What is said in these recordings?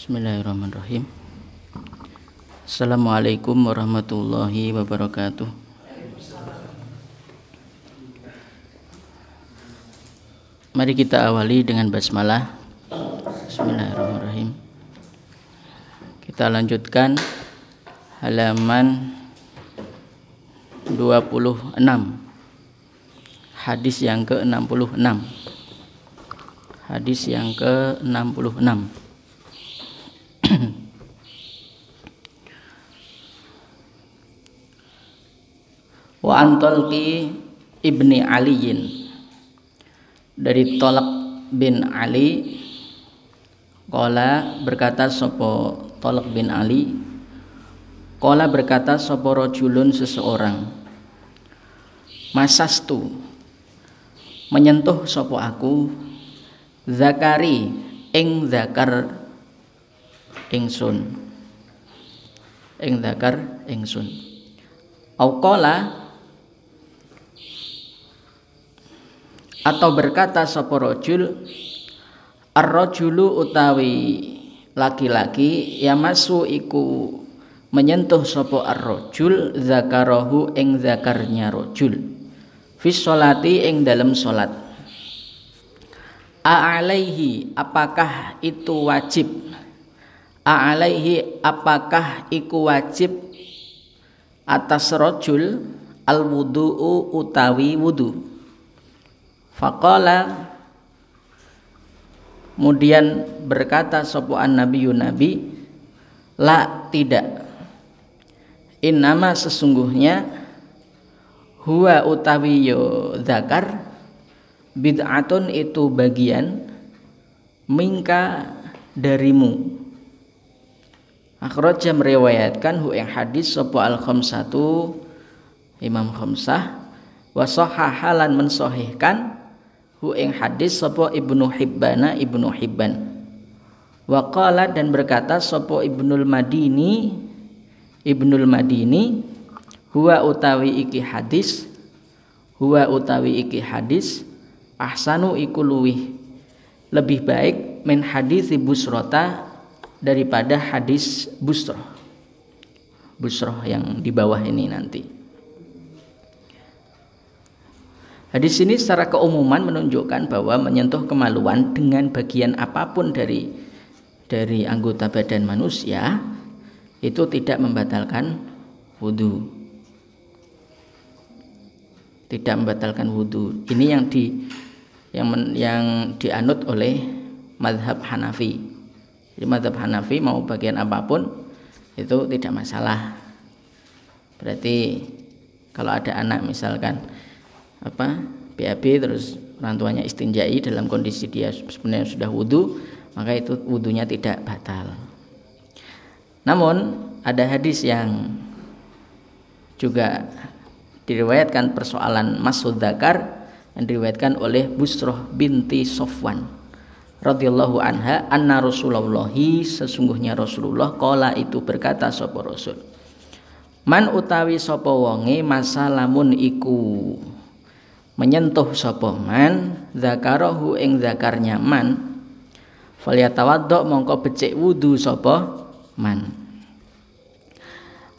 Bismillahirrahmanirrahim. Assalamualaikum warahmatullahi wabarakatuh. Mari kita awali dengan basmalah. Bismillahirrahmanirrahim. Kita lanjutkan halaman 26, hadis yang ke-66. Hadis yang ke-66. Wa Antolqi ibni Aliyin, dari Tolak bin Ali, qala berkata sopo Tolak bin Ali, qala berkata sopo rojulun seseorang, masastu menyentuh sopo aku, zakari ing zakar ingsun, ing zakar ingsun. Au qala, atau berkata sapa rajul, ar-rajulu utawi laki-laki, yamasu iku menyentuh sapa ar-rajul zakarahu ing zakarnya rajul, fi sholati ing dalam salat. A'alaihi apakah itu wajib, a'alaihi apakah iku wajib atas rajul al-wudu'u utawi wudu. Faqala, kemudian berkata sopo'an nabiyun nabi, la tidak, innama sesungguhnya, huwa utawi yo zakar, bid'atun itu bagian, mingka darimu. Akhraja meriwayatkan hu ing hadis sopo al-khamsatu, imam khamsah, wa sahahalan mensahihkan hu ing hadis sapa Ibnu Hibbana, Ibnu Hibban. Wa qala, dan berkata sapa Ibnul Madini, Ibnul Madini, huwa utawi iki hadis, huwa utawi iki hadis, ahsanu iku luwih lebih baik min hadis Busrota, daripada hadis Busroh. Busroh yang di bawah ini nanti. Hadis ini secara keumuman menunjukkan bahwa menyentuh kemaluan dengan bagian apapun dari anggota badan manusia itu tidak membatalkan wudu. Tidak membatalkan wudu. Ini yang dianut oleh mazhab Hanafi. Jadi mazhab Hanafi mau bagian apapun itu tidak masalah. Berarti kalau ada anak misalkan BAB terus orang tuanya istinjai dalam kondisi dia sebenarnya sudah wudu, maka itu wudunya tidak batal. Namun ada hadis yang juga diriwayatkan persoalan masud dzakar, yang diriwayatkan oleh Busroh binti Sofwan radhiyallahu anha, anna Rasulullahi, sesungguhnya Rasulullah, qala itu berkata sapa Rasul, man utawi sapa wonge masalamun iku menyentuh sapa man zakarahu ing zakarnya man, falyatawaddo mongko becik wudu sapa man.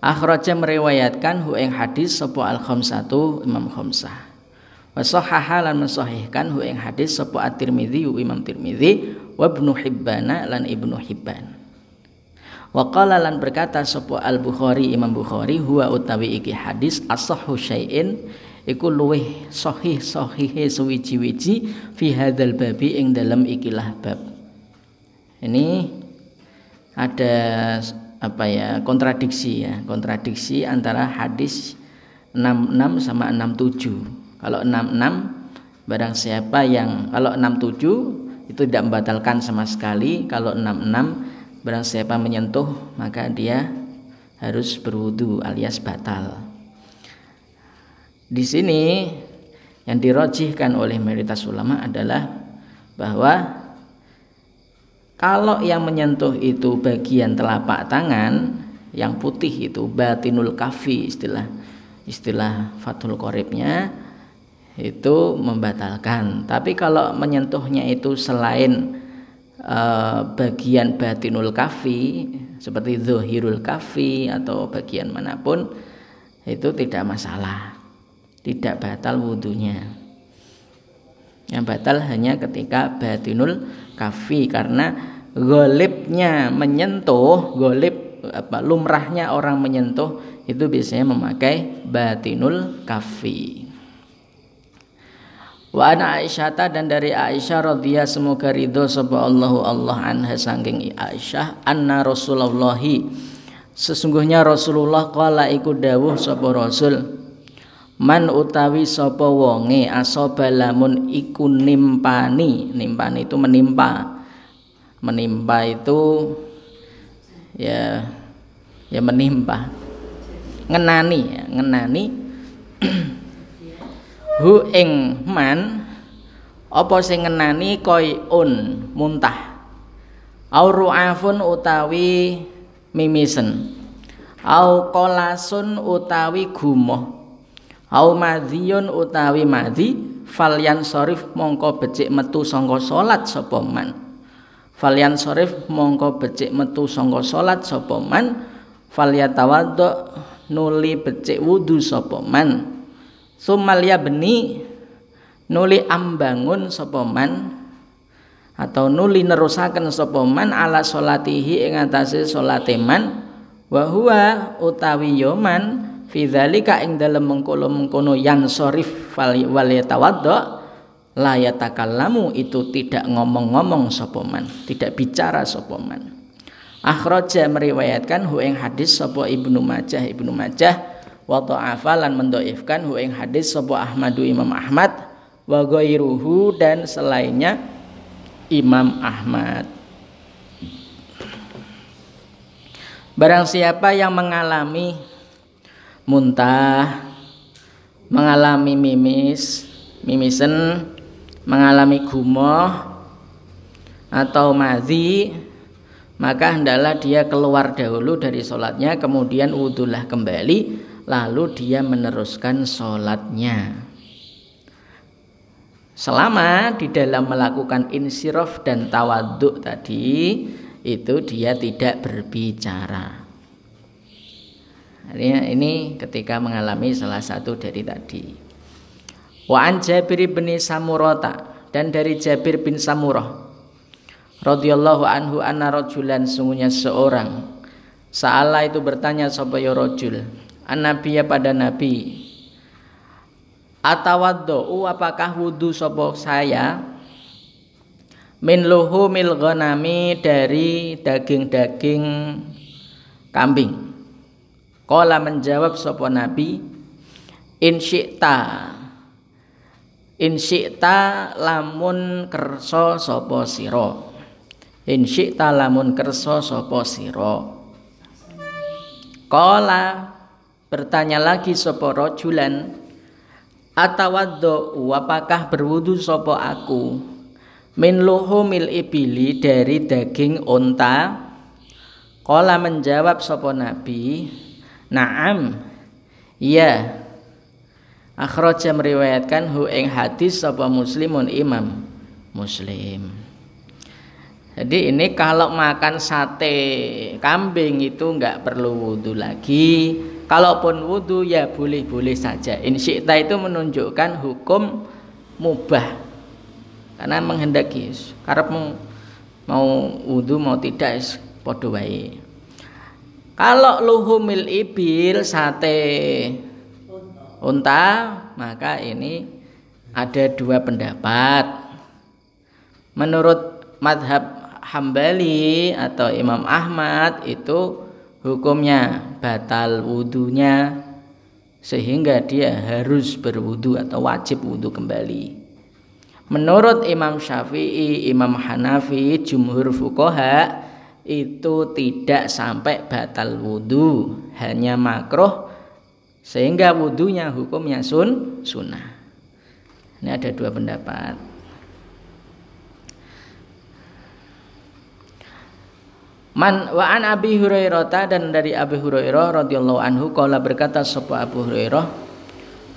Akhraja meriwayatkan hu ing hadis sapa al-khamsatu, imam khamsah, wa sahaha lan mensahihkan hu ing hadis sapa at-Tirmidzi, imam Tirmidzi, wa Ibnu Hibban lan Ibnu Hibban. Wa qala lan berkata sapa al-Bukhari, imam Bukhari, huwa utawi iki hadis as-sahhu syai'in iku luweh sahih suwiji-wiji fi hadzal babi ing dalam ikilah bab. Ini ada kontradiksi antara hadis 66 sama 67. Kalau 66 barang siapa yang, kalau 67 itu tidak membatalkan sama sekali, kalau 66 barang siapa menyentuh maka dia harus berwudu alias batal. Di sini yang dirojihkan oleh mayoritas ulama adalah bahwa kalau yang menyentuh itu bagian telapak tangan yang putih itu batinul kafi, istilah Fathul Qoribnya, itu membatalkan. Tapi kalau menyentuhnya itu selain bagian batinul kafi seperti zahirul kafi atau bagian manapun itu tidak masalah, tidak batal wudunya. Yang batal hanya ketika batinul kafi, karena golibnya menyentuh, lumrahnya orang menyentuh itu biasanya memakai batinul kafi. Wa ana Aisyata, dan dari Aisyah radhiyallahu semoga ridho sapa Allah anha saking Aisyah, anna Rasulullah, sesungguhnya Rasulullah qala iku dawuh sapa Rasul, man utawi sapa wonge asaba lamun iku nimpani itu menimpa itu ya menimpa, ngenani hu ing man apa sing ngenani koyun muntah, au ru'afun utawi mimisen, au qolasun utawi gumoh, au madhiyun utawi madhi, falyan sorif mongko becik metu sangka salat sapa man, falyan sorif mongko becik metu sangka salat sapa man, falyatawaddo nuli becik wudu sapa man, sumalia beni nuli ambangun sapa man atau nuli nerusaken sapa man ala salatihi ing atase salate man, wa huwa utawi yoman fi dzalika ing dalem mengkono yan sorif wal yatawaddo la yatakallamu itu tidak ngomong-ngomong sapa man, tidak bicara sapa man. Akhraja meriwayatkan hu ing hadis sapa Ibnu Majah wa dha'afa lan mendhaifkan hu ing hadis sapa Ahmadu Imam Ahmad wa ghairuhu dan selainnya Imam Ahmad. Barang siapa yang mengalami muntah, mengalami mimisen, mengalami gumoh atau madhi, maka hendaklah dia keluar dahulu dari sholatnya, kemudian wudulah kembali, lalu dia meneruskan sholatnya. Selama di dalam melakukan insiraf dan tawaduk tadi itu dia tidak berbicara. Artinya ini ketika mengalami salah satu dari tadi. Wa an Jabir bin Samurata, dan dari Jabir bin Samurah radhiyallahu anhu anna rajulan, sungguhnya seorang sa'ala itu bertanya sapa ya rajul an-nabiyya pada nabi, atawaddu apakah wudu sapa saya min luhumil ghanami dari daging-daging kambing. Qala menjawab sapa nabi, in syi'ta lamun kersa sapa sira, in syi'ta lamun kersa sapa sira. Qala bertanya lagi sapa rajulan, atawaddu apakah berwudu sapa aku min luhumil ibili dari daging unta. Qala menjawab sapa nabi, na'am, ya. Akhraja meriwayatkan hu ing hadis sapa Muslimun Imam Muslim. Jadi ini kalau makan sate kambing itu enggak perlu wudu lagi. Kalaupun wudu ya boleh-boleh saja. Insyi'ta itu menunjukkan hukum mubah, karena menghendaki karep mau wudu mau tidak padha wae. Kalau luhumil ibil sate unta, maka ini ada dua pendapat. Menurut madhab Hambali atau Imam Ahmad itu hukumnya batal wudunya, sehingga dia harus berwudu atau wajib wudu kembali. Menurut Imam Syafi'i, Imam Hanafi, jumhur fuqaha itu tidak sampai batal wudu, hanya makruh, sehingga wudunya hukumnya sunnah. Ini ada dua pendapat. Man wa an Abi Hurairah, dan dari Abi Hurairah radhiyallahu anhu qala berkata sapa Abu Hurairah,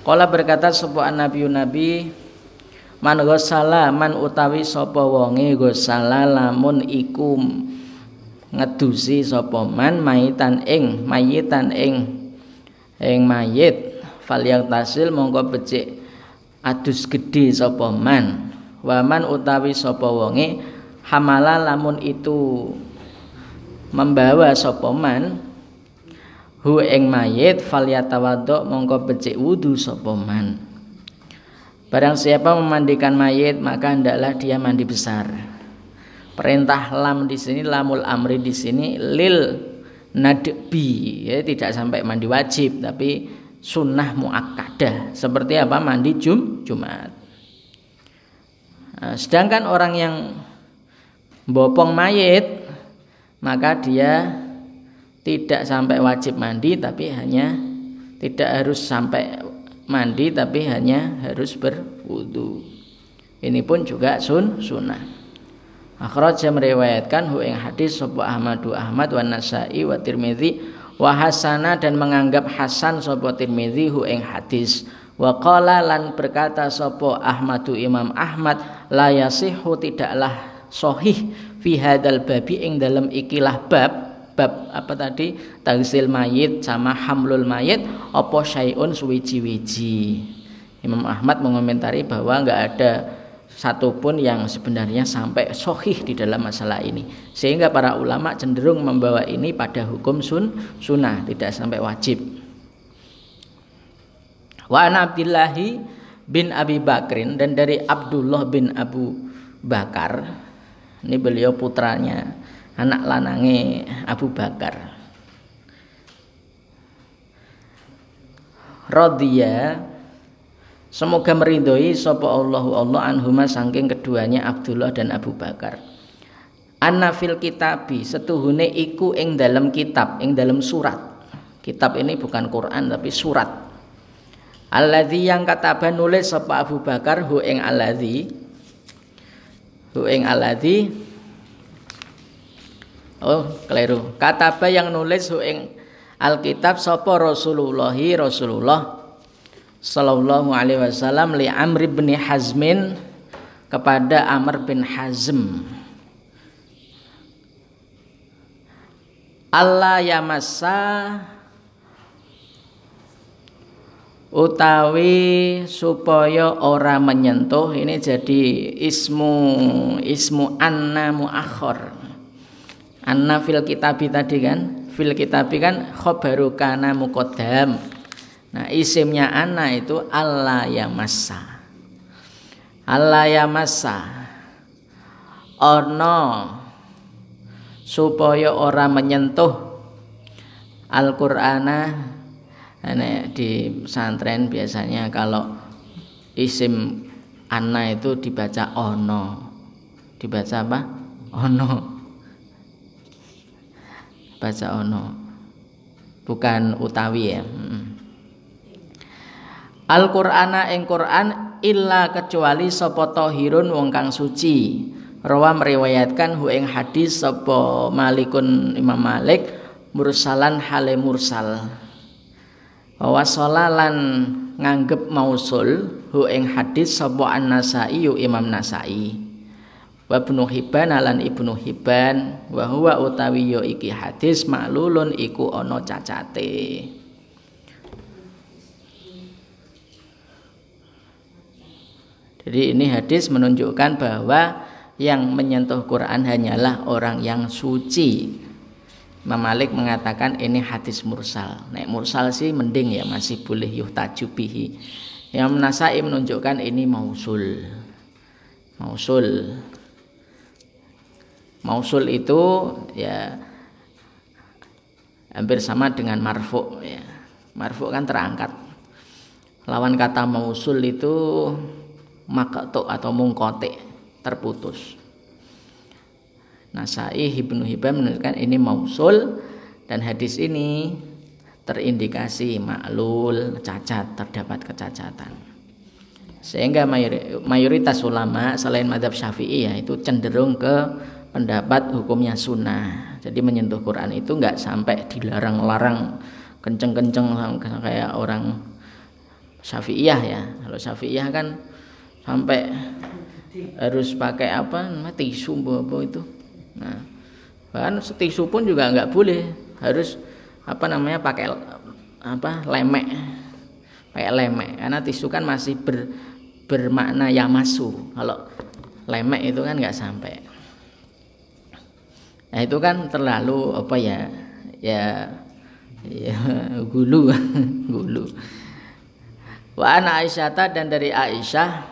qala berkata sapa nabi Man ghassala man utawi sapa wonge ghassala lamun iku ngedusi sapa man mayitan ing mayit falyang tasil mongko becik adus gedhe sapa man waman utawi sapa wonge hamala lamun itu membawa sapa man hu ing mayit falyatawaddo mongko becik wudu sapa man. Barang siapa memandikan mayit maka hendaklah dia mandi besar. Perintah lam di sini lamul amri di sini lil nadbi, ya tidak sampai mandi wajib tapi sunnah muakkadah. Seperti apa? Mandi Jumat. Nah, sedangkan orang yang bopong mayit maka dia tidak sampai wajib mandi tapi hanya tidak harus sampai mandi tapi hanya harus berwudu. Ini pun juga sunnah. Akhraja meriwayatkan hu ing hadis sapa Ahmad wa Nasa'i wa Tirmidzi wa hasana dan menganggap hasan sapa Tirmidzi hu ing hadis wa qala lan berkata sapa Ahmadu Imam Ahmad la yasihu tidaklah sahih fi hadzal babi ing dalam ikilah bab apa tadi taghsil mayit sama hamlul mayit apa syai'un suwiji-wiji. Imam Ahmad mengomentari bahwa enggak ada satupun yang sebenarnya sampai sahih di dalam masalah ini, sehingga para ulama cenderung membawa ini pada hukum sunnah, tidak sampai wajib. Wa an Abdullah bin Abi Bakrin dan dari Abdullah bin Abu Bakar, ini beliau putranya, anak lanange Abu Bakar. Radhiya semoga meridhoi sapa Allah anhuma saking keduanya Abdullah dan Abu Bakar. Anna fil kitabi setuhune iku ing dalam kitab, ing dalam surat. Kitab ini bukan Quran tapi surat. Alladzi yang kataba nulis sapa Abu Bakar hu ing alladzi oh keliru, kataba yang nulis hu ing Alkitab sapa Rasulullah sallallahu alaihi wasallam li Amr bin Hazmin kepada Amr bin Hazm. Allah yamassa utawi supaya ora menyentuh, ini jadi ismu anna muakhir. Anna fil kitabi tadi kan, fil kitabi kan khobaru kana muqaddam. Nah isimnya anna itu Allah yamassa. Allah yamassa ono supaya ora menyentuh Al-Qur'ana. Di pesantren biasanya kalau isim anna itu dibaca ono. Dibaca apa? Ono. Baca ono. Bukan utawi ya. Al-Qur'ana ing Qur'an illa kecuali sapa tahirun wong kang suci. Rawa meriwayatkan hu ing hadis sapa Malikun Imam Malik mursalan hale mursal. Wa sholalan nganggep mausul hu ing hadis sapa An-Nasa'i Imam Nasa'i. Wa Ibnu Hibban lan Ibnu Hibban wa huwa utawi yo iki hadis maklulun iku ana cacate. Jadi ini hadis menunjukkan bahwa yang menyentuh Quran hanyalah orang yang suci. Imam Malik mengatakan ini hadis mursal. Nek mursal sih mending ya, masih boleh yuhtaju bihi. Yang Nasa'i menunjukkan ini mausul. Mausul itu ya hampir sama dengan marfu ya. Marfu kan terangkat. Lawan kata mausul itu maqtu atau mungqati, terputus. Nasa'i Ibnu Hibban menunjukkan ini mausul dan hadis ini terindikasi maklul, cacat, terdapat kecacatan. Sehingga mayoritas ulama selain mazhab Syafi'i ya itu cenderung ke pendapat hukumnya sunnah. Jadi menyentuh Quran itu enggak sampai dilarang-larang kenceng-kenceng kayak orang Syafi'iyah ya. Kalau Syafi'iyah kan sampai harus pakai apa tisu apa itu. Nah, bahkan tisu pun juga nggak boleh, harus apa namanya pakai apa lemek, pakai lemek, karena tisu kan masih bermakna yamasu, kalau lemek itu kan nggak sampai. Nah itu kan terlalu apa ya gulu gulu. Wa an Aisyata, dan dari Aisyah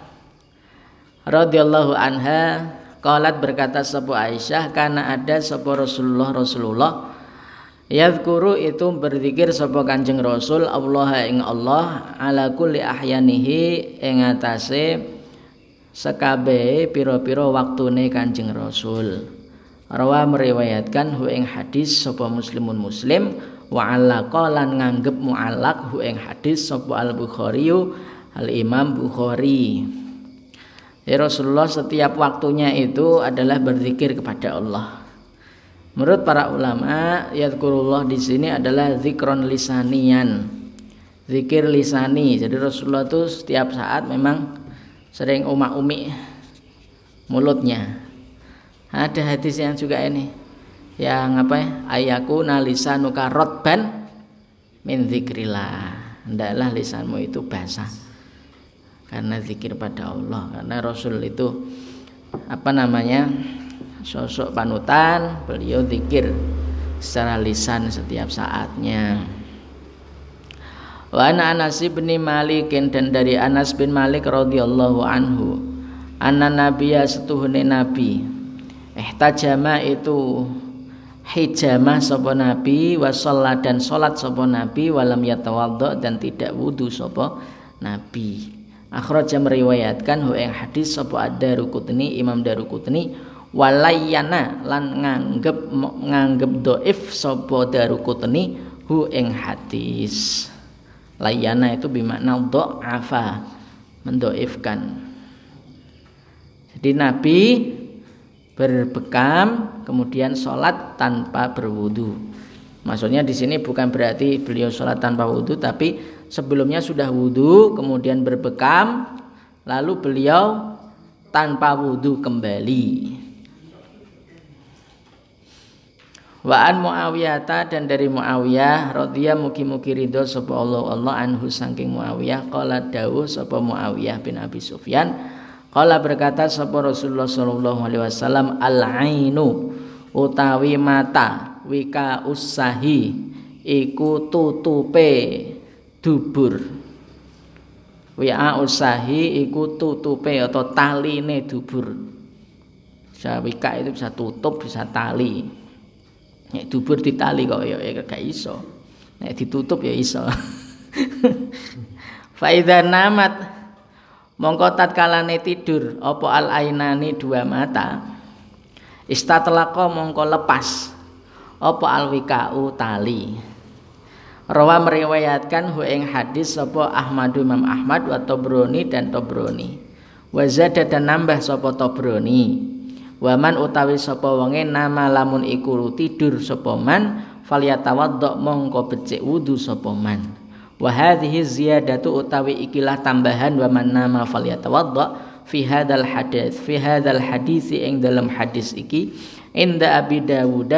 radhiyallahu anha qalat, berkata sapa Aisyah, kana ada sapa Rasulullah yadhkuru itu berzikir sapa Kanjeng Rasul Allah ing Allah ala kulli ahyanihi ing atase sekabehe pira-pira waktune Kanjeng Rasul. Rawa meriwayatkan hu ing hadis sapa Muslimun Muslim, wa alaqa lan nganggep mu'allaq hu ing hadis sapa Al-Bukhari Al-Imam Bukhari. Ya, Rasulullah setiap waktunya itu adalah berzikir kepada Allah. Menurut para ulama, yadhkurullah di sini adalah zikron lisanian, zikir lisani. Jadi Rasulullah itu setiap saat memang sering umi mulutnya. Ada hadis yang juga ini, yang apa ya, ayaku nalisanuka rotban min zikrillah, hendaklah lisanmu itu basah karena zikir pada Allah. Karena Rasul itu apa namanya, sosok panutan, beliau zikir secara lisan setiap saatnya. Wa ana Anas bin Malik, dan dari Anas bin Malik radhiyallahu anhu, anna nabiyya setuhune nabi ihtajama itu hijamah sapa nabi, wa sholat dan sholat sapa nabi, walam yatawaddo dan tidak wudu sapa nabi. Akhraja meriwayatkan hu ing hadis sapa Ad-Daruqutni, Imam Daruqutni, walayyana lan nganggep dhaif sapa Daruqutni hu ing hadis. Layana itu bermakna dha'afa, mendhaifkan. Jadi nabi berbekam kemudian sholat tanpa berwudu. Maksudnya di sini bukan berarti beliau sholat tanpa wudu, tapi sebelumnya sudah wudu kemudian berbekam, lalu beliau tanpa wudu kembali. Wa an Muawiyah, dan dari Muawiyah radhiya mugi-mugi ridho sapa Allah anhu saking Muawiyah, qala dawuh sapa Muawiyah bin Abi Sufyan, qala berkata sapa Rasulullah sallallahu alaihi wasallam, al-ainu utawi mata, wika usahi iku tutupe dubur. Wika usahi iku tutupe atau taline dubur. Bisa wika itu bisa tutup, bisa tali. Nek dubur ditali kok ya gak iso. Nek ditutup ya iso. Fa idza namat, mongko tatkalane tidur apa al ainani dua mata, istatlaqa mongko lepas apa al wika'u tali. Rawa meriwayatkan hu ing hadis sapa Ahmad, Imam Ahmad, wa Tabrani dan Tabrani. Wa zada dan nambah sapa Tabrani. Waman utawi sapa wonge nama lamun iku tidur sapa man falyatawaddo mongko becik wudu sapa man. Wa hadhihi ziyadatu utawi ikilah tambahan waman nama falyatawaddo fi hadzal hadits ing dalam hadis iki inda Abi Dawud,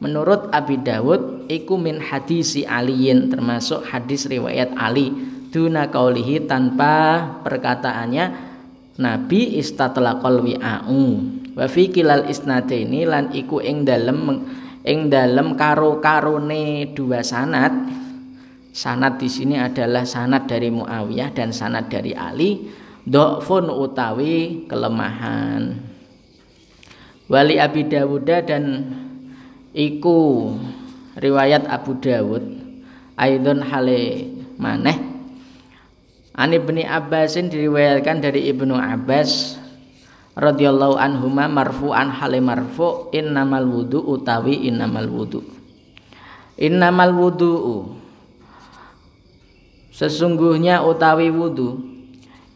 menurut Abi Dawud iku min hadisi Aliin, termasuk hadis riwayat Ali, duna qaulihi tanpa perkataannya Nabi istatlaqal wi'a'u. Wa fi kilal isnadaini lan iku ing dalem karo-karone dua sanad. Sanad di sini adalah sanad dari Muawiyah dan sanad dari Ali, dhafun utawi kelemahan. Wali Abi Dawud, dan iku riwayat Abu Dawud aidon hale maneh Ani Ibnu Abbasin, diriwayatkan dari Ibnu Abbas radhiyallahu anhuma marfu'an hale marfu', innamal wudu utawi innamal wudu sesungguhnya utawi wudu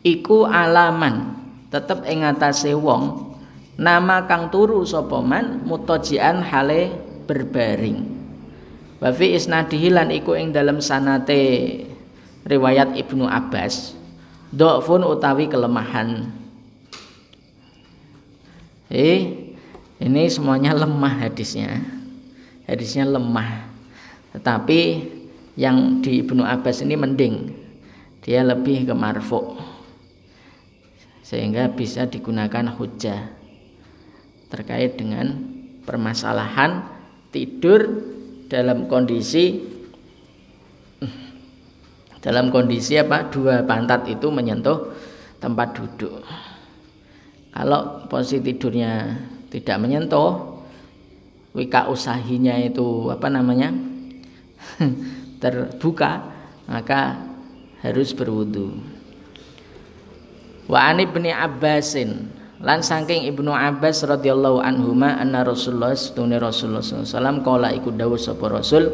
iku alaman tetep ing atase wong nama kang turu sapa man mutajian hale berbaring. Wa fi isnadihi lan iku ing dalem sanate riwayat Ibnu Abbas dhafun utawi kelemahan. Ini semuanya lemah hadisnya. Hadisnya lemah. Tetapi yang di Ibnu Abbas ini mending. Dia lebih ke marfu. Sehingga bisa digunakan hujjah terkait dengan permasalahan tidur dalam kondisi dua pantat itu menyentuh tempat duduk. Kalau posisi tidurnya tidak menyentuh, wika usahinya itu terbuka, maka harus berwudu. Wa an Ibnu Abbasin, lan saking Ibnu Abbas radhiyallahu anhuma anna Rasulullah sallallahu alaihi wasallam qala iku dawuh sapa Rasul,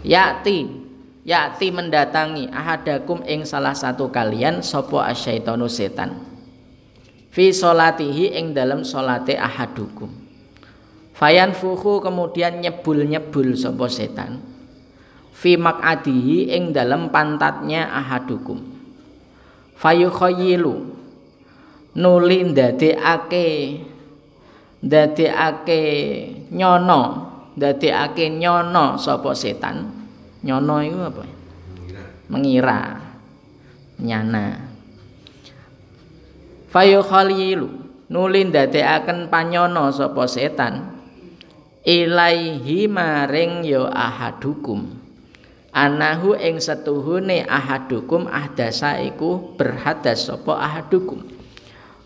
yati mendatangi ahadakum ing salah satu kalian sapa asyaitonu setan fi sholatihi ing dalam salate ahadukum, fayanfuhu kemudian nyebul sapa setan fi maq'adihi ing dalam pantatnya ahadukum, fayukhayyilu nuli ndadekake nyono sapa setan. Nyono itu apa? Mengira, nyana. Fayukhayyilu nuli ndadekaken panyono sapa setan ilaihi maring ya ahadukum, anahu ing setuhune ahadukum ahdasa iku berhadas sapa ahadukum,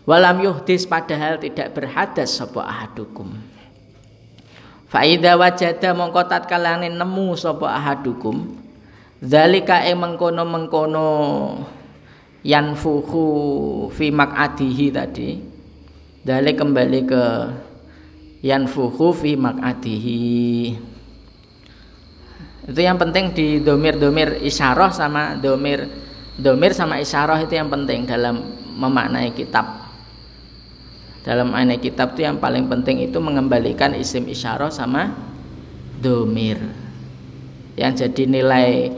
walam yuhdis padahal tidak berhadas sapa ahadukum. Fa idza wajada mongko tatkalane nemu sapa ahadukum zalika ing mengkono yanfuhu fi maq'adihi tadi. Dalik kembali ke yanfuhu fi maq'adihi. Itu yang penting di domir isyarah sama domir sama isyarah itu yang penting dalam memaknai kitab. Dalam makna kitab itu yang paling penting itu mengembalikan isim isyarah sama domir. Yang jadi nilai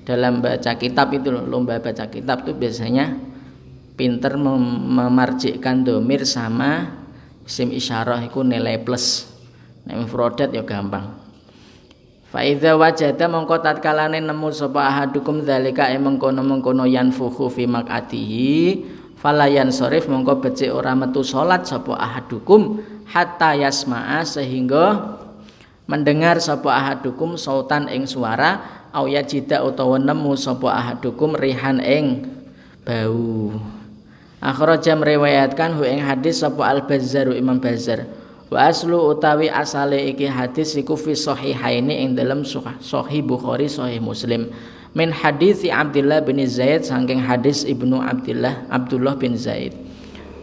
dalam baca kitab itu, lomba baca kitab itu biasanya pinter memarjikkan domir sama isim isyarah itu nilai plus. Nek mufradat ya gampang. Fa idza wajada mongko tatkalane nemu sapa ahadukum zalika mengkono yanfuhu fi maq'adihi falayan sorif mongko becik ora metu salat sapa ahadukum hatta yasma'a sehingga mendengar sapa ahadukum sautan ing suara au yajida utawa nemu sapa ahadukum rihan ing bau. Akhraja meriwayatkan hu ing hadis sapa Al-Bazzaru Imam Bazzar. Wa aslu utawi asale iki hadis iku fi sahihaini ing dalam sahih Bukhari sahih Muslim. Min hadis Abdullah bin Zaid saking hadis Ibnu Abdullah bin Zaid.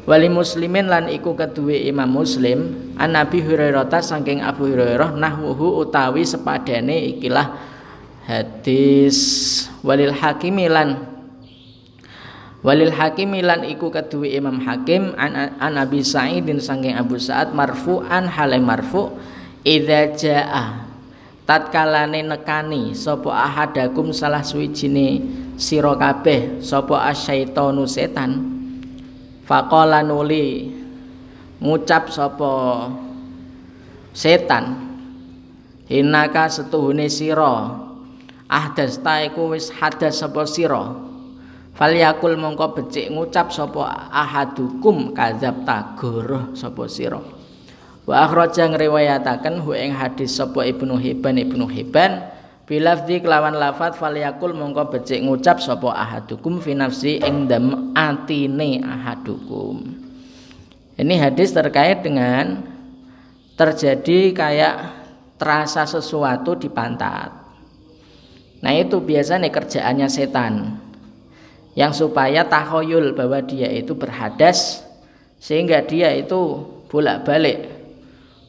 Wali Muslimin lan iku keduwe Imam Muslim an Nabi Hurairah saking Abu Hurairah nahwuhu utawi sepadane ikilah hadis. Walil Hakimi lan iku keduwe Imam Hakim an Abi Sa'idin saking Abu Sa'ad marfu'an hale marfu' idza jaa tatkalane nekani sapa ahadakum salah suwijine sira kabeh sapa asyaitonu setan faqala nuli ngucap sapa setan innaka setuhune sira ahdasta iku wis hadas sapa sira falyakul mongko becik ngucap sapa ahadukum kadzabta goroh sapa sira. Wa akhraja ngriwayataken hu ing hadis sapa Ibnu Hibban bilafzi kelawan lafaz falyakul mongko becik ngucap sapa ahadukum fi nafsi ing dalem atine ahadukum. Ini hadis terkait dengan terjadi kayak terasa sesuatu di pantat. Nah itu biasanya kerjaannya setan yang supaya takhayul bahwa dia itu berhadas sehingga dia itu bolak-balik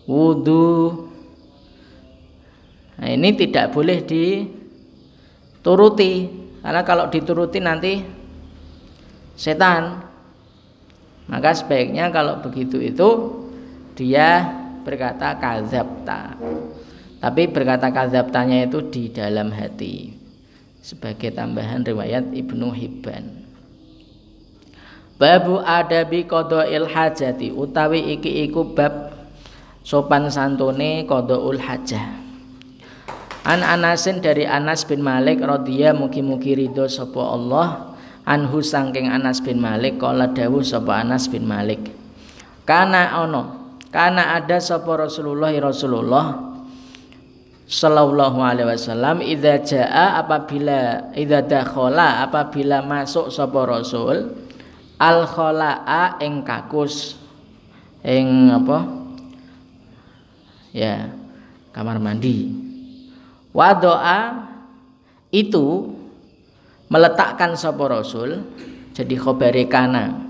wudu. Nah ini tidak boleh dituruti karena kalau dituruti nanti setan. Maka sebaiknya kalau begitu itu dia berkata kadzabta. Tapi berkata kadzabtanya itu di dalam hati sebagai tambahan riwayat Ibnu Hibban. Babu adabi qadail hajati utawi iki iku bab sopan santune qadaul hajah. An Anasin dari Anas bin Malik radhiya mugi-mugi ridho sapa Allah anhu saking Anas bin Malik kala dawuh sapa Anas bin Malik. Kana ada sapa Rasulullah sallallahu alaihi wasallam idza jaa apabila masuk sapa Rasul al khalaa ing kakus ing apa ya kamar mandi wadoa itu meletakkan sapa Rasul jadi khabare kana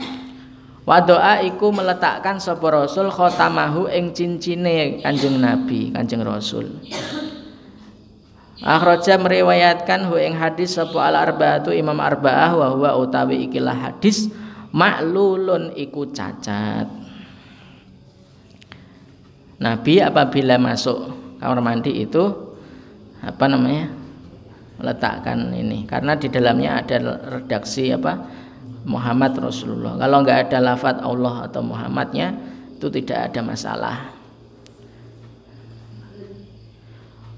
wadoa iku meletakkan sapa Rasul khotamahu ing cincine Kanjeng Nabi Kanjeng Rasul. Akhraja meriwayatkan hu ing hadis sapa al arbaatu imam arbaah wa huwa utawi ikilah hadis maklulun iku cacat. Nabi apabila masuk kamar mandi itu meletakkan ini karena di dalamnya ada redaksi Muhammad Rasulullah. Kalau enggak ada lafadz Allah atau Muhammadnya itu tidak ada masalah.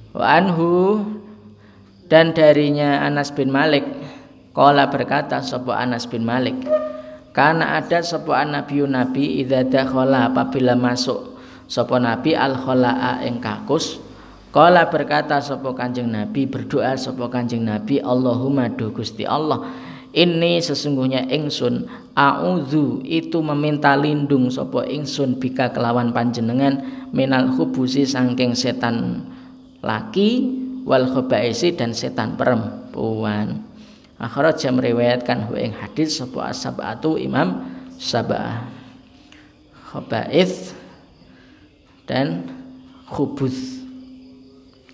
Wa anhu dan darinya Anas bin Malik qala berkata sapa Anas bin Malik karena ada sapa nabi idza dakhala apabila masuk sapa nabi al khalaa ing kakus qala berkata sapa Kanjeng Nabi berdoa sapa Kanjeng Nabi Allahumma do Gusti Allah ini sesungguhnya ingsun a'udzu itu meminta lindung sapa ingsun bika kelawan panjenengan minal khubusi saking setan laki wal khabaisi dan setan perempuan. Akhraja meriwayatkan ing hadis sapa as-sab'atu imam sab'ah. Khaba'ith dan khubuz.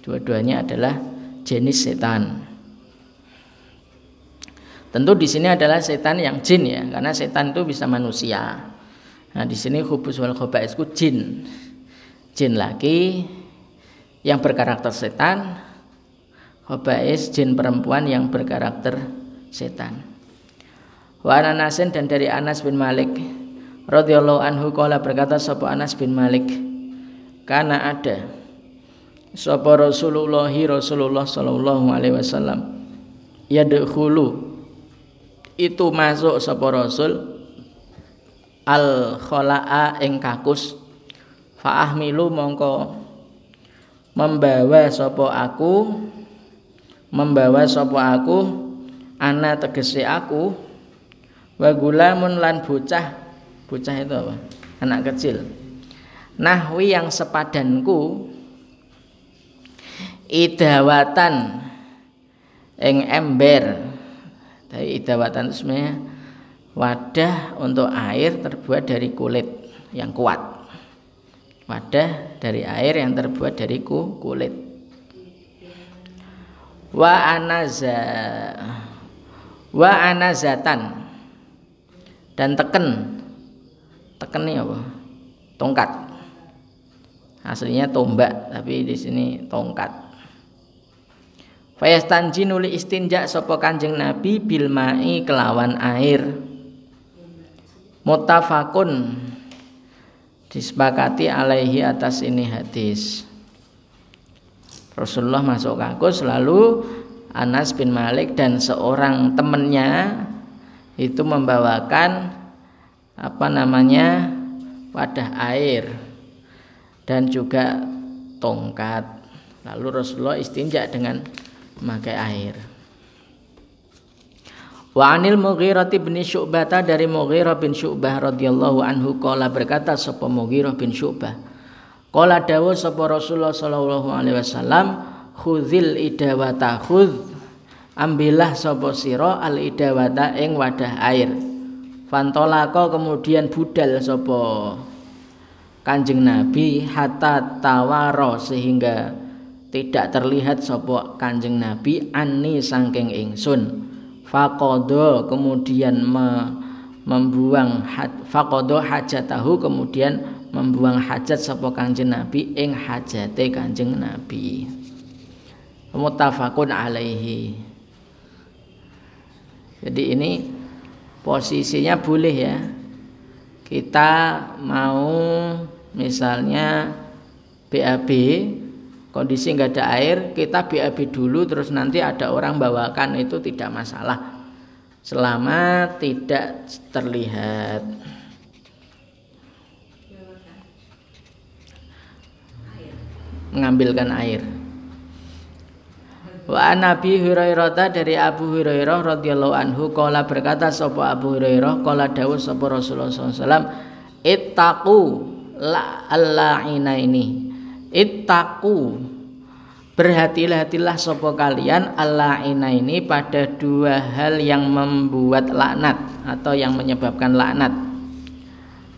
Dua-duanya adalah jenis setan. Tentu di sini adalah setan yang jin ya, karena setan itu bisa manusia. Nah, di sini khubuz wal khaba'ith itu jin. Jin laki yang berkarakter setan, khaba'is jin perempuan yang berkarakter setan. Wa Anasin dan dari Anas bin Malik radhiyallahu anhu qala berkata sapa Anas bin Malik kana ada sapa Rasulullah sallallahu alaihi wasallam yadkhulu itu masuk sapa Rasul al khalaa ing kakus fa ahmilu mongko membawa sapa aku ana tegese aku wa gulamun lan bocah itu apa anak kecil nahwi yang sepadanku idawatan ing ember. Dari idawatan itu sebenarnya wadah untuk air terbuat dari kulit yang kuat. Wadah dari air yang terbuat dari kulit. Wa anazatan dan teken ini apa? Tongkat. Aslinya tombak tapi di sini tongkat. Fayastanji nuli istinja sapa Kanjeng Nabi bil mai kelawan air. Muttafaqun disepakati alaihi atas ini hadis. Rasulullah masuk kakus lalu Anas bin Malik dan seorang temannya itu membawakan wadah air dan juga tongkat. Lalu Rasulullah istinja dengan memakai air. Wa anil Mughirah bin Syu'bah dari Mughirah bin Syu'bah radhiyallahu anhu qala berkata sapa Mughirah bin Syu'bah qala dawuh sapa Rasulullah sallallahu alaihi wasallam khudzil idawata ambillah sapa sira al idawata ing wadah air fantolaka kemudian budal sapa Kanjeng Nabi hatta tawaro sehingga tidak terlihat sapa Kanjeng Nabi anni saking ingsun. Faqadha kemudian membuang faqadha hajatahu kemudian membuang hajat sapa Kanjeng Nabi ing hajate Kanjeng Nabi. Muttafaqun alaihi. Jadi ini posisinya boleh ya. Kita mau misalnya BAB, kondisi nggak ada air, kita BAB dulu terus nanti ada orang bawakan, itu tidak masalah selama tidak terlihat. Mengambilkan air. Wa Nabi Hurairah, dari Abu Hurairah radhiyallahu anhu, qala berkata sapa Abu Hurairah, qala dawuh sapa Rasulullah sallallahu alaihi wasallam, ittaqu al-la'inaini. Ittaqu, berhati-hatilah sapa kalian al-la'inaini pada dua hal yang membuat laknat atau yang menyebabkan laknat.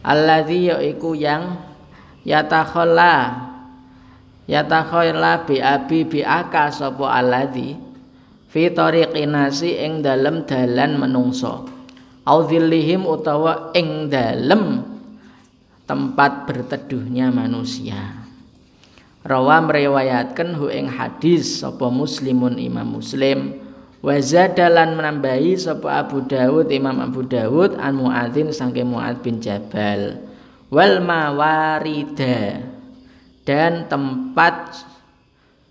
Alladzi yaiku yang yatakhalla bi'abi bi'aka sapa alladzi fi tariqin nasi ing dalem dalan menungso, au dzillihim utawa ing dalem tempat berteduhnya manusia. Rawa meriwayatkan hu ing hadis sapa Muslimun Imam Muslim, wa zadalan menambahi sapa Abu Dawud Imam Abu Dawud an Muadzin saking Muadz bin Jabal, wal mawarida, dan tempat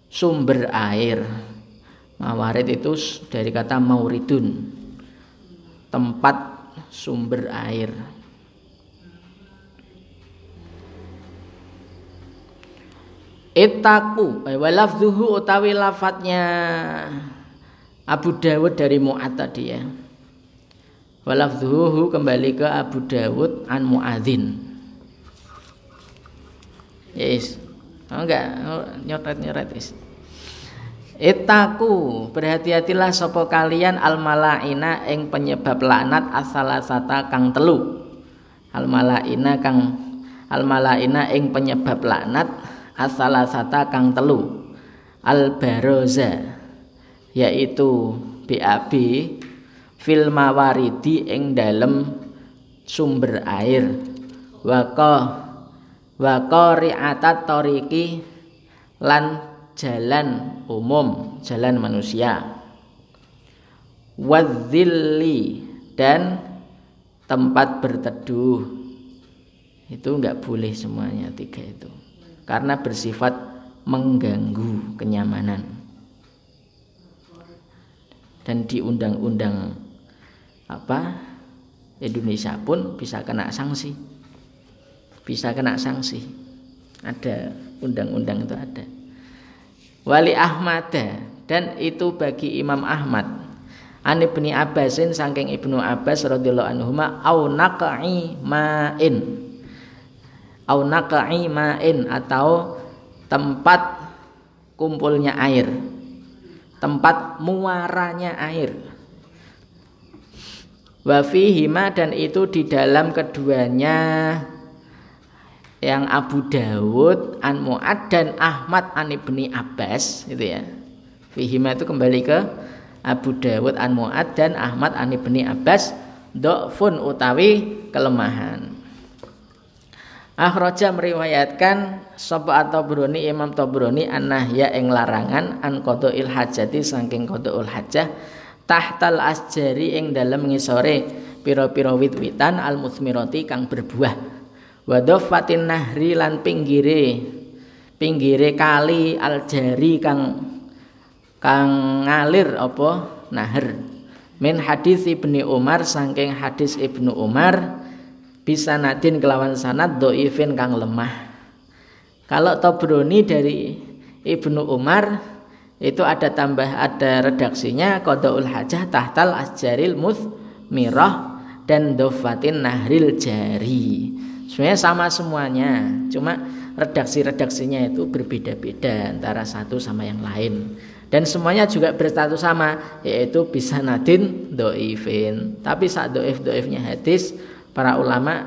sumber air. Mawarid itu dari kata mauridun, tempat sumber air. Ittaqu wa lafzuhu, utawi lafadznya Abu Dawud dari Mu'ad tadi ya. Wa lafzuhu kembali ke Abu Dawud an Mu'adzin. Yes. Enggak, nyoret is. Ittaqu, berhati-hatilah sapa kalian al malaina ing penyebab laknat asalasata kang telu. Al malaina ing penyebab laknat asalasata kang telu. Al baroza, yaitu BAB fil mawaridi ing dalem sumber air. Wa qari'atat tariqi, lan jalan umum, jalan manusia. Wadzilli, dan tempat berteduh. Itu enggak boleh semuanya tiga itu, karena bersifat mengganggu kenyamanan. Dan di undang-undang Indonesia pun bisa kena sanksi. Ada undang-undang itu ada. Wali Ahmad, dan itu bagi Imam Ahmad, an Ibnu Abbasin saking Ibnu Abbas radhiyallahu anhuma, au naqi ma'in, atau tempat kumpulnya air, tempat muaranya air. Wa fihima, dan itu di dalam keduanya, yang Abu Dawud an Mu'ad dan Ahmad an Ibni Abbas, itu ya. Fihima itu kembali ke Abu Dawud an Mu'ad dan Ahmad an Ibni Abbas, dhafun utawi kelemahan. Akhraja meriwayatkan sapa At-Tabrani Imam Tabrani an-nahya ing larangan an qada'il hajati saking qada'ul hajah tahtal asjari ing dalem ngisore pira-pira wit-witan al-muthmirati kang berbuah. Wa dhaffatin nahri, lan pinggire kali al-jari kang ngalir apa nahar. Min hadis Ibnu Umar, saking hadis Ibnu Umar, bisa nadin kelawan sanad dhaifin kang lemah. Kalau Tabrani dari Ibnu Umar itu ada redaksinya qadaul hajah tahtal asjaril muthmirah dan dhaffatin nahril jari. Sebenarnya sama semuanya, cuma redaksi-redaksinya itu berbeda-beda antara satu sama yang lain. Dan semuanya juga berstatus sama, yaitu bisa nadin do'ifin. Tapi saat do'ifnya hadis, para ulama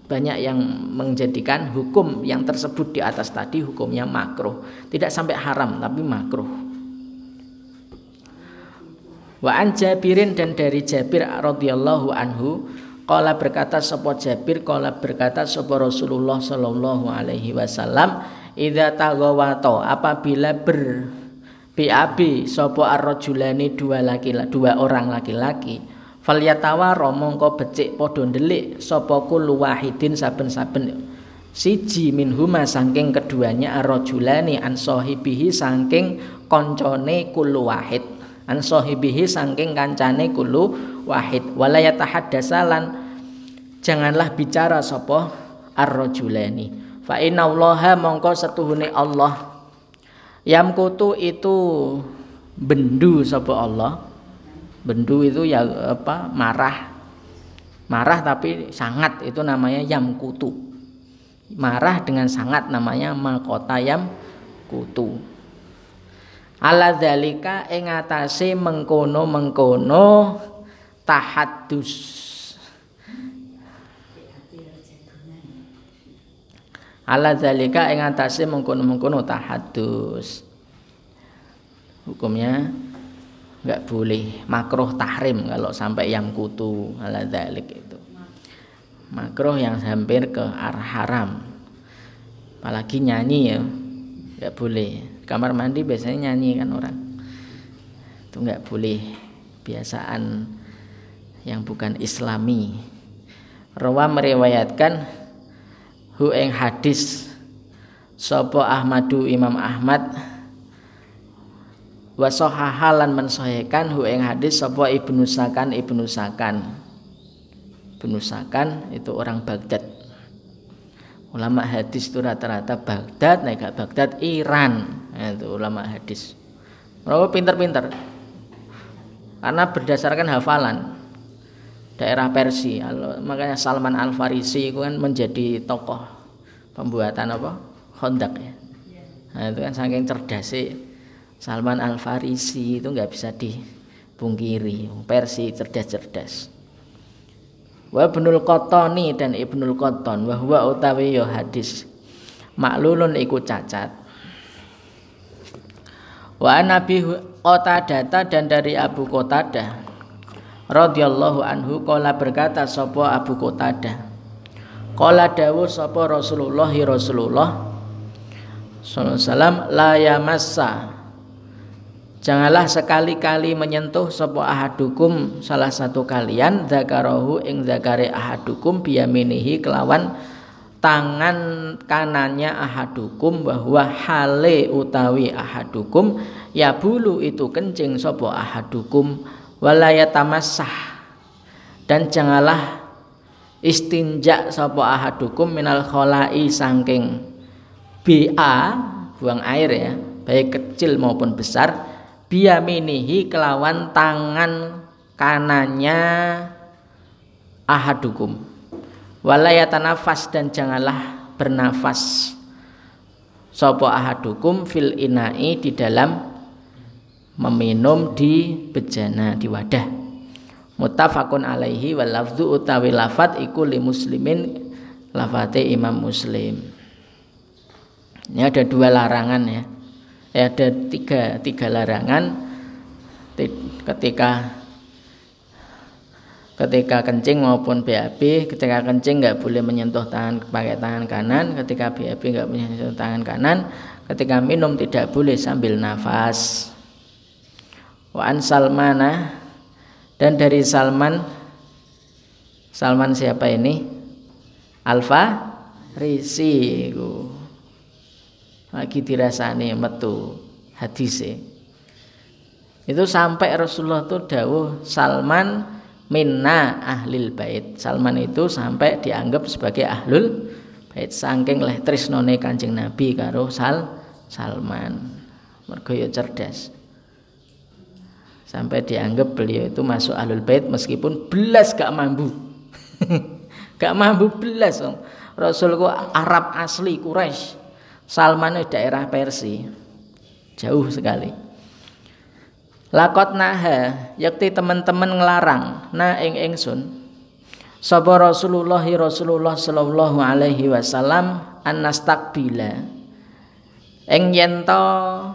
banyak yang menjadikan hukum yang tersebut di atas tadi hukumnya makruh. Tidak sampai haram, tapi makruh. Wa an Jabirin, dan dari Jabir radhiyallahu anhu, qala berkata sapa Jabir, qala berkata sapa Rasulullah sallallahu alaihi wasallam, idza tagawato, apabila BAB sapa ar-rajulani dua orang laki-laki, Falyatawara mongko becik padha ndelik sapa kullu wahidin saben-saben siji minhuma saking keduanya ar-rajulani an sahibihi saking kancane kullu wahid, an sahibihi saking kancane kullu wahid. Wala yatahaddasalan janganlah bicara sapa ar-rajulani. Fa innallaha mongko setuhune Allah yamkutu itu bendu sapa Allah. Bendu itu ya apa? Marah. Marah tapi sangat itu namanya yamkutu. Marah dengan sangat namanya makota yamkutu. Ala dzalika ing atase mengkono-mengkono tahaddus. Ala dzalika ing atase mengkono-mengkono tahaddus. Hukumnya enggak boleh, makruh tahrim kalau sampai yamkutu ala dzalik itu. Makruh yang hampir ke arah haram. Apalagi nyanyi ya, enggak boleh. Kamar mandi biasanya nyanyi kan orang. Itu enggak boleh, kebiasaan yang bukan islami. Rawa meriwayatkan hu ing hadis sapa Ahmadu Imam Ahmad wa sahahalan mensahihkan hu ing hadis sapa Ibnu Sakan Ibnu Sakan. Ibnu Sakan itu orang Baghdad. Ulama hadis itu rata-rata Baghdad, nek gak Baghdad Iran. Nah, itu ulama hadis. Mereka pinter-pinter. Karena berdasarkan hafalan daerah Persia. Makanya Salman Al-Farisi itu kan menjadi tokoh pembuatan apa? Khandaq ya. Nah, itu kan saking cerdasnya Salman Al-Farisi itu nggak bisa dipungkiri. Persi cerdas-cerdas. Wa Ibnul Qattani dan Ibnul Qattan wa huwa utawi ya hadis maklulun iku cacat. Wa Nabi Qatadah dan dari Abu Qatadah radhiyallahu anhu qala berkata sapa Abu Qatadah. Qala dawuh sapa Rasulullah sallallahu alaihi wasallam la yamassa janganlah sekali-kali menyentuh sapa ahadukum salah satu kalian zakarahu ing zakare ahadukum biyaminihi kelawan tangan kanannya ahadukum bahwa hale utawi ahadukum ya bulu itu kencing sapa ahadukum wala yatamassah dan janganlah istinja sapa ahadukum minal kholai saking BA buang air ya baik kecil maupun besar biyaminihi kelawan tangan kanannya ahadukum wala yatanafas dan janganlah bernafas sapa ahadukum fil inai di dalam meminum di bejana di wadah. Muttafaqun alaihi wal lafdzu utawi lafat iku li muslimin lafate Imam Muslim. Ini ada dua larangan ya. Ada tiga larangan ketika kencing maupun BAB. Ketika kencing nggak boleh menyentuh tangan pakai tangan kanan, ketika BAB nggak boleh menyentuh tangan kanan, ketika minum tidak boleh sambil nafas. Wa an Salmana dan dari Salman siapa ini? Al-Farisi lagi dirasani metu hadise itu sampai Rasulullah itu dawuh Salman minna ahlil bait. Salman itu sampai dianggap sebagai ahlul bait saking leh tresnone Kanjeng Nabi karo Salman mergo ya cerdas sampai dianggap beliau itu masuk ahlul bait meskipun belas gak mampu gak mampu belas Rasul ku Arab asli Quraisy. Salman itu daerah Persia jauh sekali. Lakot naha yakti teman-teman ngelarang na ing ingsun sapa Rasulullah sallallahu alaihi wasallam annastakbila ing yen to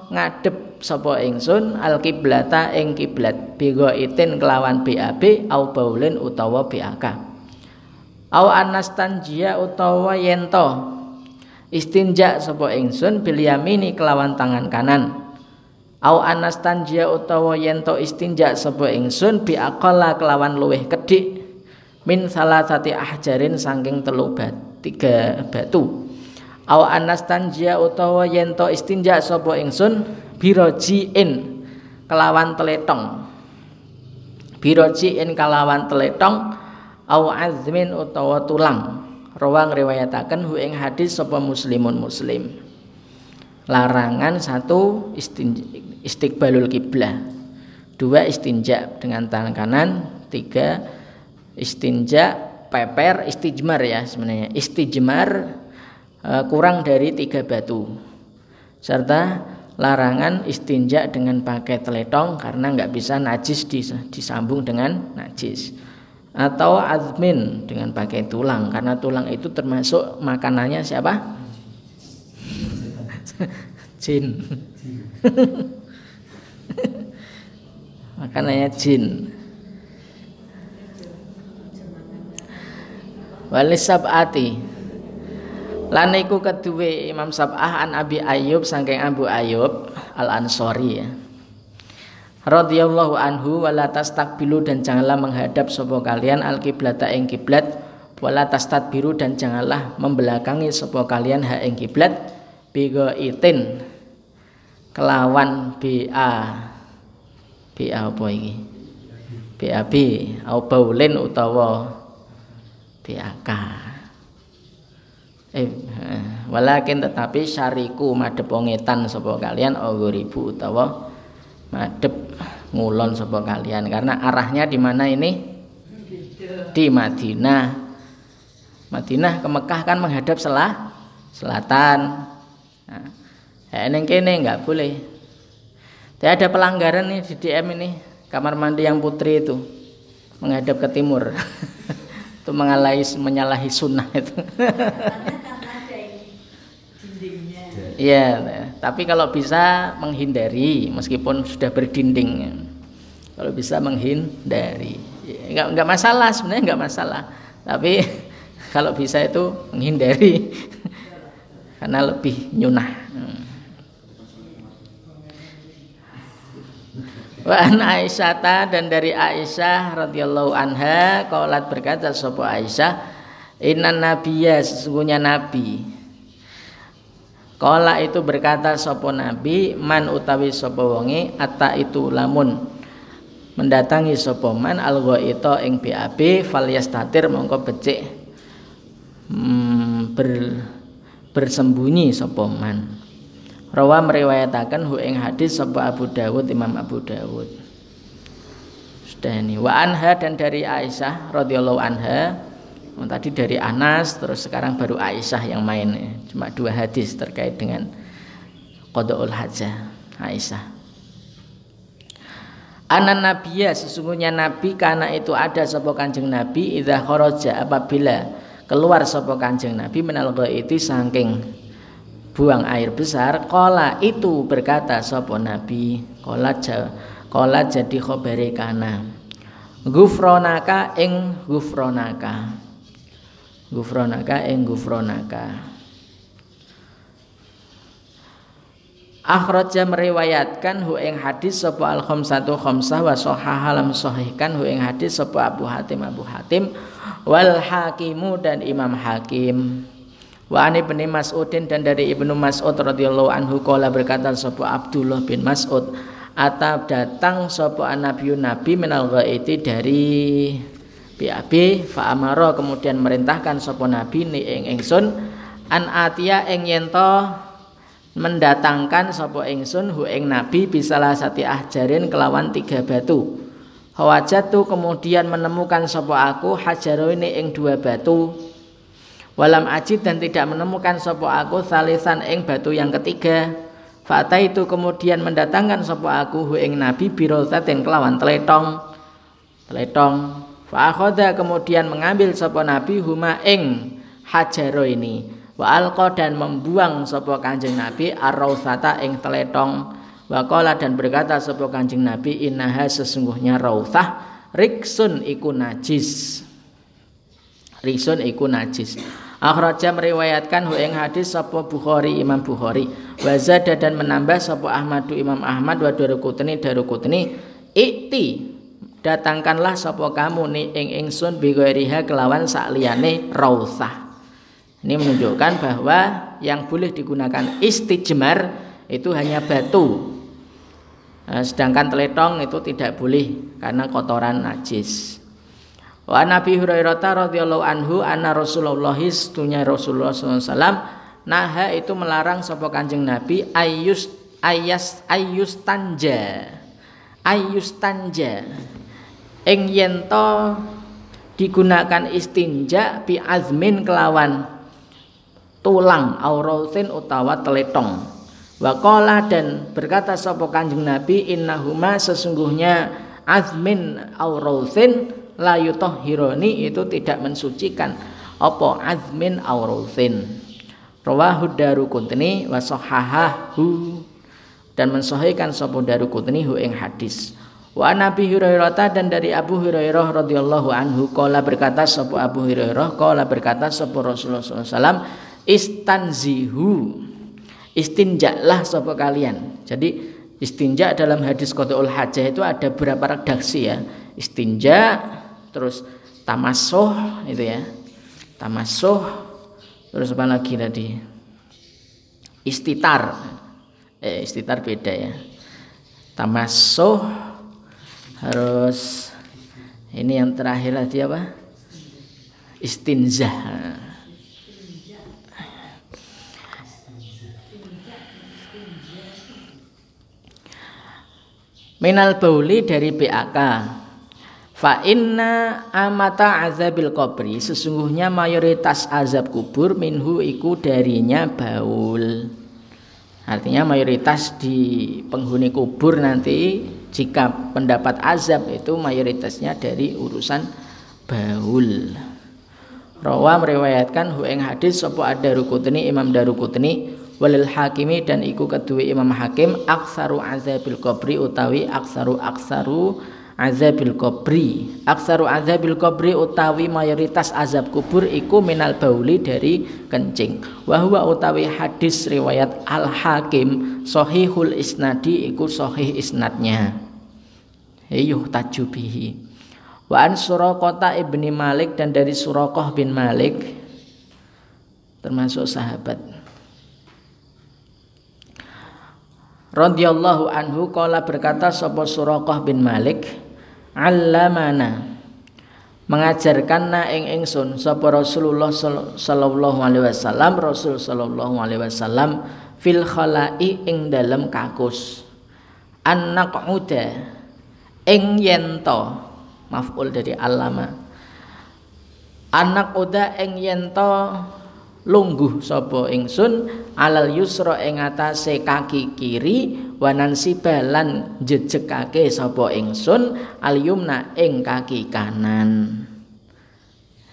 ngadep sapa ingsun al kiblata ing kiblat bigo itin kelawan BAB au baulin utawa BAK au anastanjia utawa yen to istinja sapa ingsun bil yamini kelawan tangan kanan au anastanjia utawa yen to istinja sapa ingsun bi aqalla kelawan luweh kedhik min salasati ahjarin saking tiga batu au anastanjia utawa yen to istinja sapa ingsun birojiin kelawan teletong birojiin kelawan teletong au azmin utawa tulang rawang riwayataken hu ing hadis sapa muslimun muslim. Larangan 1 istiqbalul kiblah, 2 istinja dengan tangan kanan, 3 istinja peper istijmar ya sebenarnya istijmar kurang dari 3 batu, serta larangan istinja dengan pakai teletong karena nggak bisa najis disambung dengan najis, atau azmin dengan pakai tulang karena tulang itu termasuk makanannya siapa? Jin. Makanannya jin. Walis sab'ati lan iku keduwe Imam Sab'ah an Abi Ayyub saking Abu Ayyub Al-Ansori ya. Radhiyallahu anhu wala tastaqbilu dan janganlah menghadap sapa kalian al-qiblata ing kiblat wala tastadbiru dan janganlah membelakangi sapa kalian ha ing kiblat bigo itin kelawan ba apa iki bab au baulin utawa bak walakin tetapi syariku madhep ngetan sapa kalian ribu utawa madhep ngulon sapa kalian karena arahnya di mana ini di Madinah. Madinah ke Mekah kan menghadap selatan. Nah, neng kene nggak boleh. Tidak ada pelanggaran nih di DM ini. Kamar mandi yang putri itu menghadap ke timur. Itu menyalahi sunnah itu. Iya, tapi kalau bisa menghindari meskipun sudah berdinding. Kalau bisa menghindari, nggak masalah sebenarnya nggak masalah. Tapi kalau bisa itu menghindari. Karena lebih nyunah. Wa an Aisyata dan dari Aisyah radhiyallahu anha qalat berkata sapa Aisyah innan nabiyya sesungguhnya nabi qala itu berkata sapa nabi man utawi sapa wonge ata itu lamun mendatangi sapa man al-ghaita ing BAB falyastatir mongko becik bersembunyi sapa man. Rawa meriwayatakan hu ing hadis sapa Abu Dawud Imam Abu Dawud. Sudah ini wa anha dan dari Aisyah radhiyallahu anha. Tadi dari Anas terus sekarang baru Aisyah yang main. Cuma 2 hadis terkait dengan qadaul hajah Aisyah. Anan nabiyya sesungguhnya nabi karena itu ada sapa Kanjeng Nabi idza kharaja apabila keluar sapa Kanjeng Nabi minal ghaiti saking buang air besar qala itu berkata sapa Nabi qala jadi khabare kana ghufranaka ing ghufranaka akhraja meriwayatkan hu ing hadis sapa al-khamsatu khamsah wa sahhaha lam sahihkan hu ing hadis sapa Abu Hatim wal Hakimu dan Imam Hakim. Wa an Ibnu Mas'udin dan dari Ibnu Mas'ud radhiyallahu anhu qala berkata sapa Abdullah bin Mas'ud atap datang sapa nabi minal ghaiti dari BAB fa amara kemudian merintahkan sapa nabi ni ing ingsun an atia ing yen to mendatangkan sapa ingsun hu ing nabi bisalah sati ahjarin kelawan 3 batu. Hawajatu kemudian menemukan sapa aku hajaroine ing 2 batu. Walam ajid dan tidak menemukan sapa aku salisan ing batu yang ketiga. Fa'ta itu kemudian mendatangkan sapa aku hu ing nabi birosatin kelawan teletong. Fa'akhadha kemudian mengambil sapa nabi huma ing hajaroini. Wa alqa dan membuang sapa Kanjeng Nabi ar-rausata ing teletong. Wa qala dan berkata sapa Kanjeng Nabi innaha sesungguhnya rausah riksun iku najis. Akhraja meriwayatkan hu ing hadis sapa Bukhari Imam Bukhari. Wa zada dan menambah sapa Ahmadu Imam Ahmad wa Daruqutni ikti datangkanlah sapa kamu ni ing ingsun bi ghairiha kelawan sakliyane rausah. Ini menunjukkan bahwa yang boleh digunakan istijmar itu hanya batu. Sedangkan teletong itu tidak boleh karena kotoran najis. Wa Nabi Hurairah radhiyallahu anhu anna Rasulullah setunya Rasulullah SAW naha itu melarang sapa Kanjeng Nabi ayus tanja ing yen to digunakan istinja bi azmin kelawan tulang aurausin utawa teletong. Wa qala dan berkata sapa Kanjeng Nabi innahuma sesungguhnya azmin aurausin la yutahhirani itu tidak mensucikan apa azmin aurausin. Rawahu Daruqutni wa sahahahu dan mensahihkan sapa Daruqutni hu ing hadis. Wa Nabi Hurairah dan dari Abu Hurairah radhiyallahu anhu qala berkata sapa Abu Hurairah qala berkata sapa Rasulullah SAW istanzihu istinjaklah sapa kalian. Jadi istinja dalam hadis qadaul hajah itu ada beberapa redaksi ya. Istinja terus tamassuh itu ya. Tamassuh terus apa lagi tadi? Istitar. Istitar beda ya. Tamassuh harus ini yang terakhir tadi apa? Istinzah. Minal bauli dari BAK. Fa inna amata azabil qabri sesungguhnya mayoritas azab kubur minhu iku darinya baul. Artinya mayoritas di penghuni kubur nanti jika pendapat azab itu mayoritasnya dari urusan baul. Rawa meriwayatkan hu ing hadis sapa Ad-Daruqutni Imam Daruqutni walil Hakimi dan iku kedua Imam Hakim aksaru azabil qabri utawi aksaru azabil qabri. Aksaru azabil qabri utawi mayoritas azab kubur iku minal bauli dari kencing. Wa huwa utawi hadis riwayat Al Hakim sahihul isnadi iku sahih isnadnya. Yuh tajubihi. Wa an Suraqah ibni Malik dan dari Suraqah bin Malik termasuk sahabat. Radhiyallahu anhu qala berkata sapa Suraqah bin Malik allamana mengajarkanna ing ingsun sapa Rasulullah sallallahu alaihi wasallam Rasul sallallahu alaihi wasallam fil khala'i ing dalem kakus annaq'uda ing yento maf'ul dari allama annaq'uda ing yento lungguh sapa ingsun alal yusra ing atase kaki kiri wanan sibalan jejekake sapa ingsun al yumna ing kaki kanan.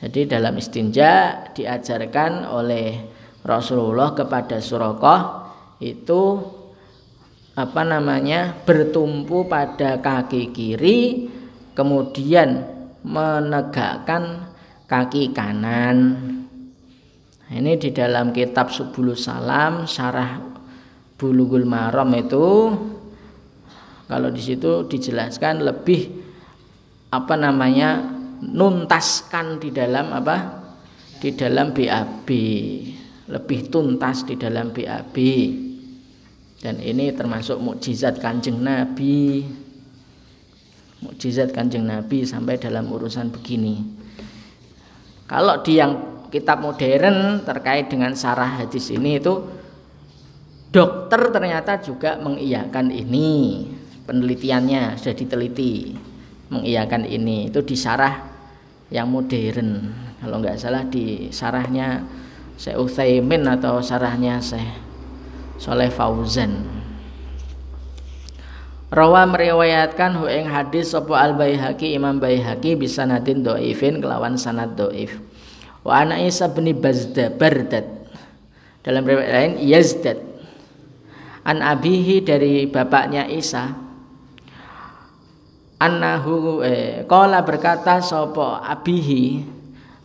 Jadi dalam istinja diajarkan oleh Rasulullah kepada Suraqah itu bertumpu pada kaki kiri kemudian menegakkan kaki kanan. Ini di dalam kitab Subulus Salam Syarah Bulughul Maram itu kalau di situ dijelaskan lebih nuntaskan di dalam di dalam BAB, lebih tuntas di dalam BAB. Dan ini termasuk mukjizat Kanjeng Nabi. Mukjizat Kanjeng Nabi sampai dalam urusan begini. Kalau di yang kitab modern terkait dengan syarah hadis ini itu dokter ternyata juga mengiyakan ini, penelitiannya sudah diteliti mengiyakan ini, itu di syarah yang modern. Kalau nggak salah di syarahnya Syekh Utsaimin atau syarahnya Syekh Shalih Fauzan. Rawa meriwayatkan hu ing hadis sapa Al Baihaqi Imam Baihaqi bisanadin dhaifin kelawan sanad dhaif. Wa ana Isa bin Bardad dalam riwayat lain Yazdad an abihi dari bapaknya Isa annahu qala berkata sapa abihi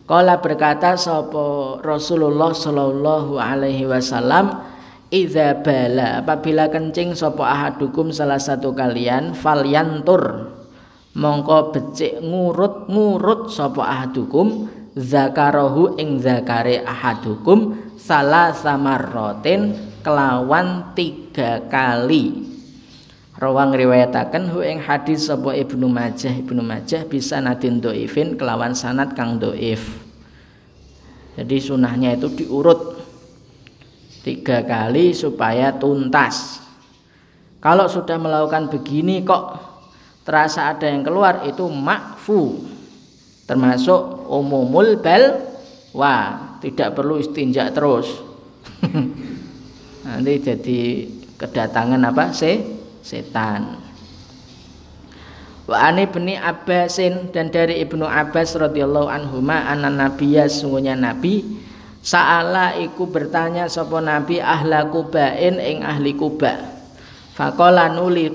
Qala berkata sapa Rasulullah sallallahu alaihi wasallam, idza bala, apabila kencing sapa ahadukum salah satu kalian, falyantur, mongko becik ngurut sapa ahadukum zakarahu ing zakare ahadukum salasa marratin kelawan 3 kali. Rawang riwayataken hu ing hadis sapa Ibnu Majah bisa nadin dhaifin kelawan sanad kang dhaif. Jadi sunahnya itu diurut 3 kali supaya tuntas. Kalau sudah melakukan begini kok terasa ada yang keluar, itu makfu, termasuk umumul balwa, tidak perlu istinja terus. Nanti jadi kedatangan apa setan. Wa ani bin Abbasin, dan dari Ibnu Abbas radhiyallahu anhuma anna nabiyya, sungguhnya nabi sa'ala iku bertanya sapa nabi ahla Qubain ing ahli Quba. Faqala nuli,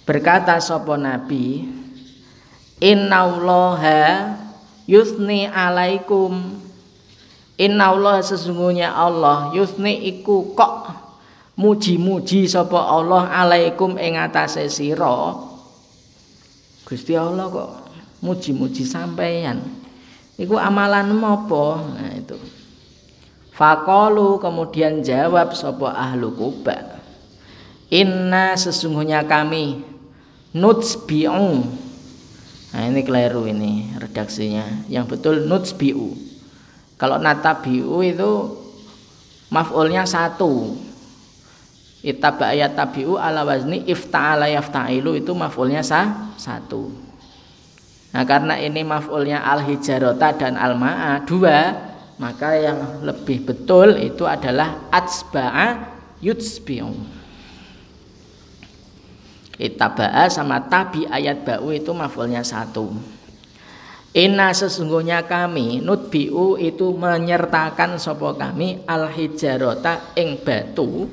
berkata sapa nabi, innallaha yusni alaikum, innallaha sesungguhnya Allah, yusni iku kok muji-muji sapa Allah alaikum ing atase sira. Gusti Allah kok muji-muji sampeyan, iku amalan apa? Nah itu. Faqalu, kemudian jawab sapa ahlu Quba, inna sesungguhnya kami nutsbi'u. Nah ini keliru ini redaksinya, yang betul nutsbi'u. Kalau natabi'u itu maf'ulnya 1. Ittaba yatabi'u ala wazni ifta'ala yafta'ilu, itu maf'ulnya 1. Nah karena ini maf'ulnya al-hijarota dan al-ma'a 2, maka yang lebih betul itu adalah atsba'a yutsbi'u. Ittaba'a sama tabi ayat ba'u itu maf'ulnya 1. Inna sesungguhnya kami nutbi'u itu menyertakan sapa kami al-hijarota ing batu,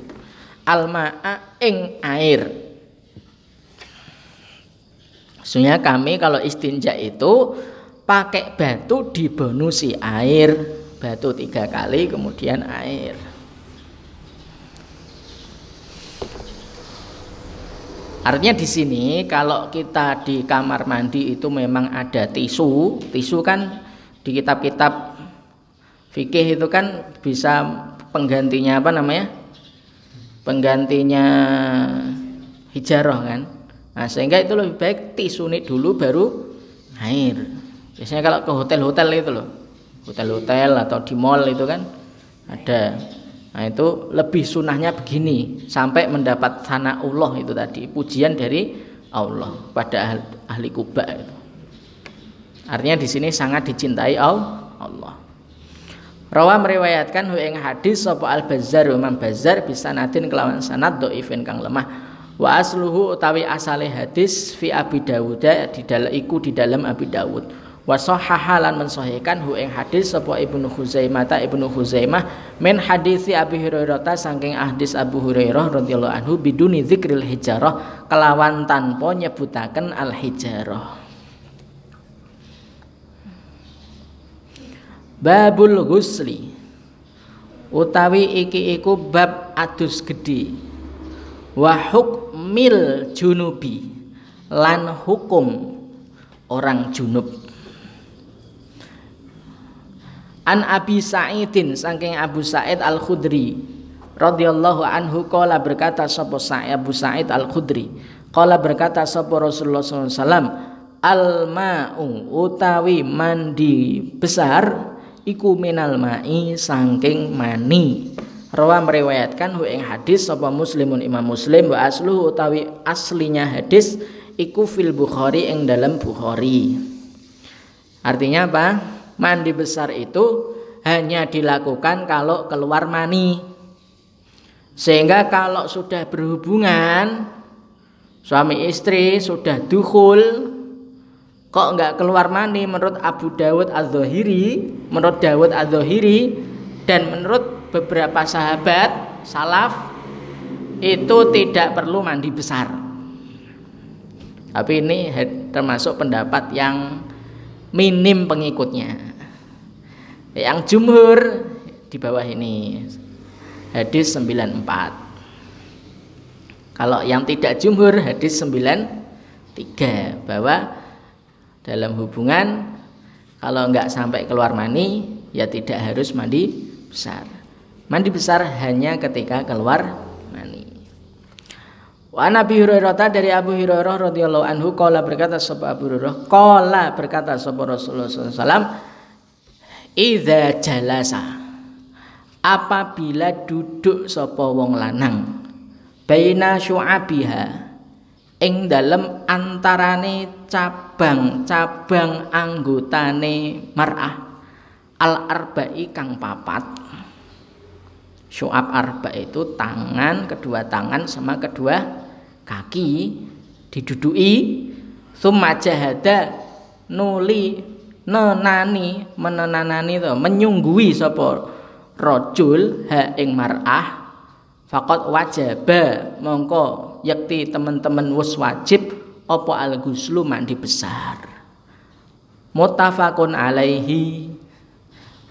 al-ma'a ing air. Sesungguhnya kami kalau istinja itu pakai batu dibonusi air, batu 3 kali kemudian air. Artinya di sini kalau kita di kamar mandi itu memang ada tisu kan di kitab-kitab fikih itu kan bisa penggantinya apa namanya? Penggantinya hijarah kan. Nah, sehingga itu lebih baik tisu ini dulu baru air. Biasanya kalau ke hotel-hotel itu loh. Hotel-hotel atau di mall itu kan ada. Nah itu lebih sunahnya begini sampai mendapat sanaullah itu tadi, pujian dari Allah pada ahli Quba itu. Artinya di sini sangat dicintai Allah. Rawa meriwayatkan hu ing hadis sapa Al-Bazzar, Imam Bazzar bisa nadin kelawan sanad dhaifin kang lemah. Wa asluhu utawi asale hadis fi Abi Dawud, di dalam Abi Dawud. Wa sahhaha lan mensahihkan hu ing hadis sapa Ibnu Khuzaimah min hadisi Abi Hurairah saking hadis Abu Hurairah radhiyallahu anhu biduni dzikril hijarah kelawan tanpa nyebutaken al hijarah. Babul ghusli, utawi iki iku bab adus gedhe, wa hukmil junubi, lan hukum orang junub. An Abi Sa'idin saking Abu Sa'id Al-Khudri radhiyallahu anhu qala berkata sapa Abu Sa'id Al-Khudri qala berkata sapa Rasulullah sallallahu alaihi wasallam, al-ma'u utawi mandi besar iku minal ma'i saking mani. Rawa meriwayatkan hu ing hadis sapa Muslimun Imam Muslim, wa asluhu utawi aslinya hadis iku fil Bukhari ing dalam Bukhari. Artinya apa? Mandi besar itu hanya dilakukan kalau keluar mani. Sehingga kalau sudah berhubungan suami istri sudah dukhul kok enggak keluar mani, menurut Abu Dawud Az-Zahiri, dan menurut beberapa sahabat salaf itu tidak perlu mandi besar. Tapi ini termasuk pendapat yang minim pengikutnya. Yang jumhur di bawah ini hadis 94. Kalau yang tidak jumhur hadis 93 bahwa dalam hubungan kalau enggak sampai keluar mani ya tidak harus mandi besar. Mandi besar hanya ketika keluar mani. Wa Nabi Hurairah, dari Abu Hurairah radhiyallahu anhu qala berkata sapa Abu Hurairah, qala berkata sapa Rasulullah sallallahu alaihi wasallam, idza jalasa, apabila duduk sapa wong lanang, baina syu'abiha, ing dalem antarane cabang-cabang anggotane mar'ah, al arba'i kang papat. Syu'ab arba itu tangan, kedua tangan sama kedua kaki diduduki. Tsumma jahada, nuli menenanani to, menyunggui sapa rajul ha ing mar'ah, faqad wajaba, mongko yakti teman-teman wis wajib apa al-ghuslu mandi besar. Muttafaqun alaihi.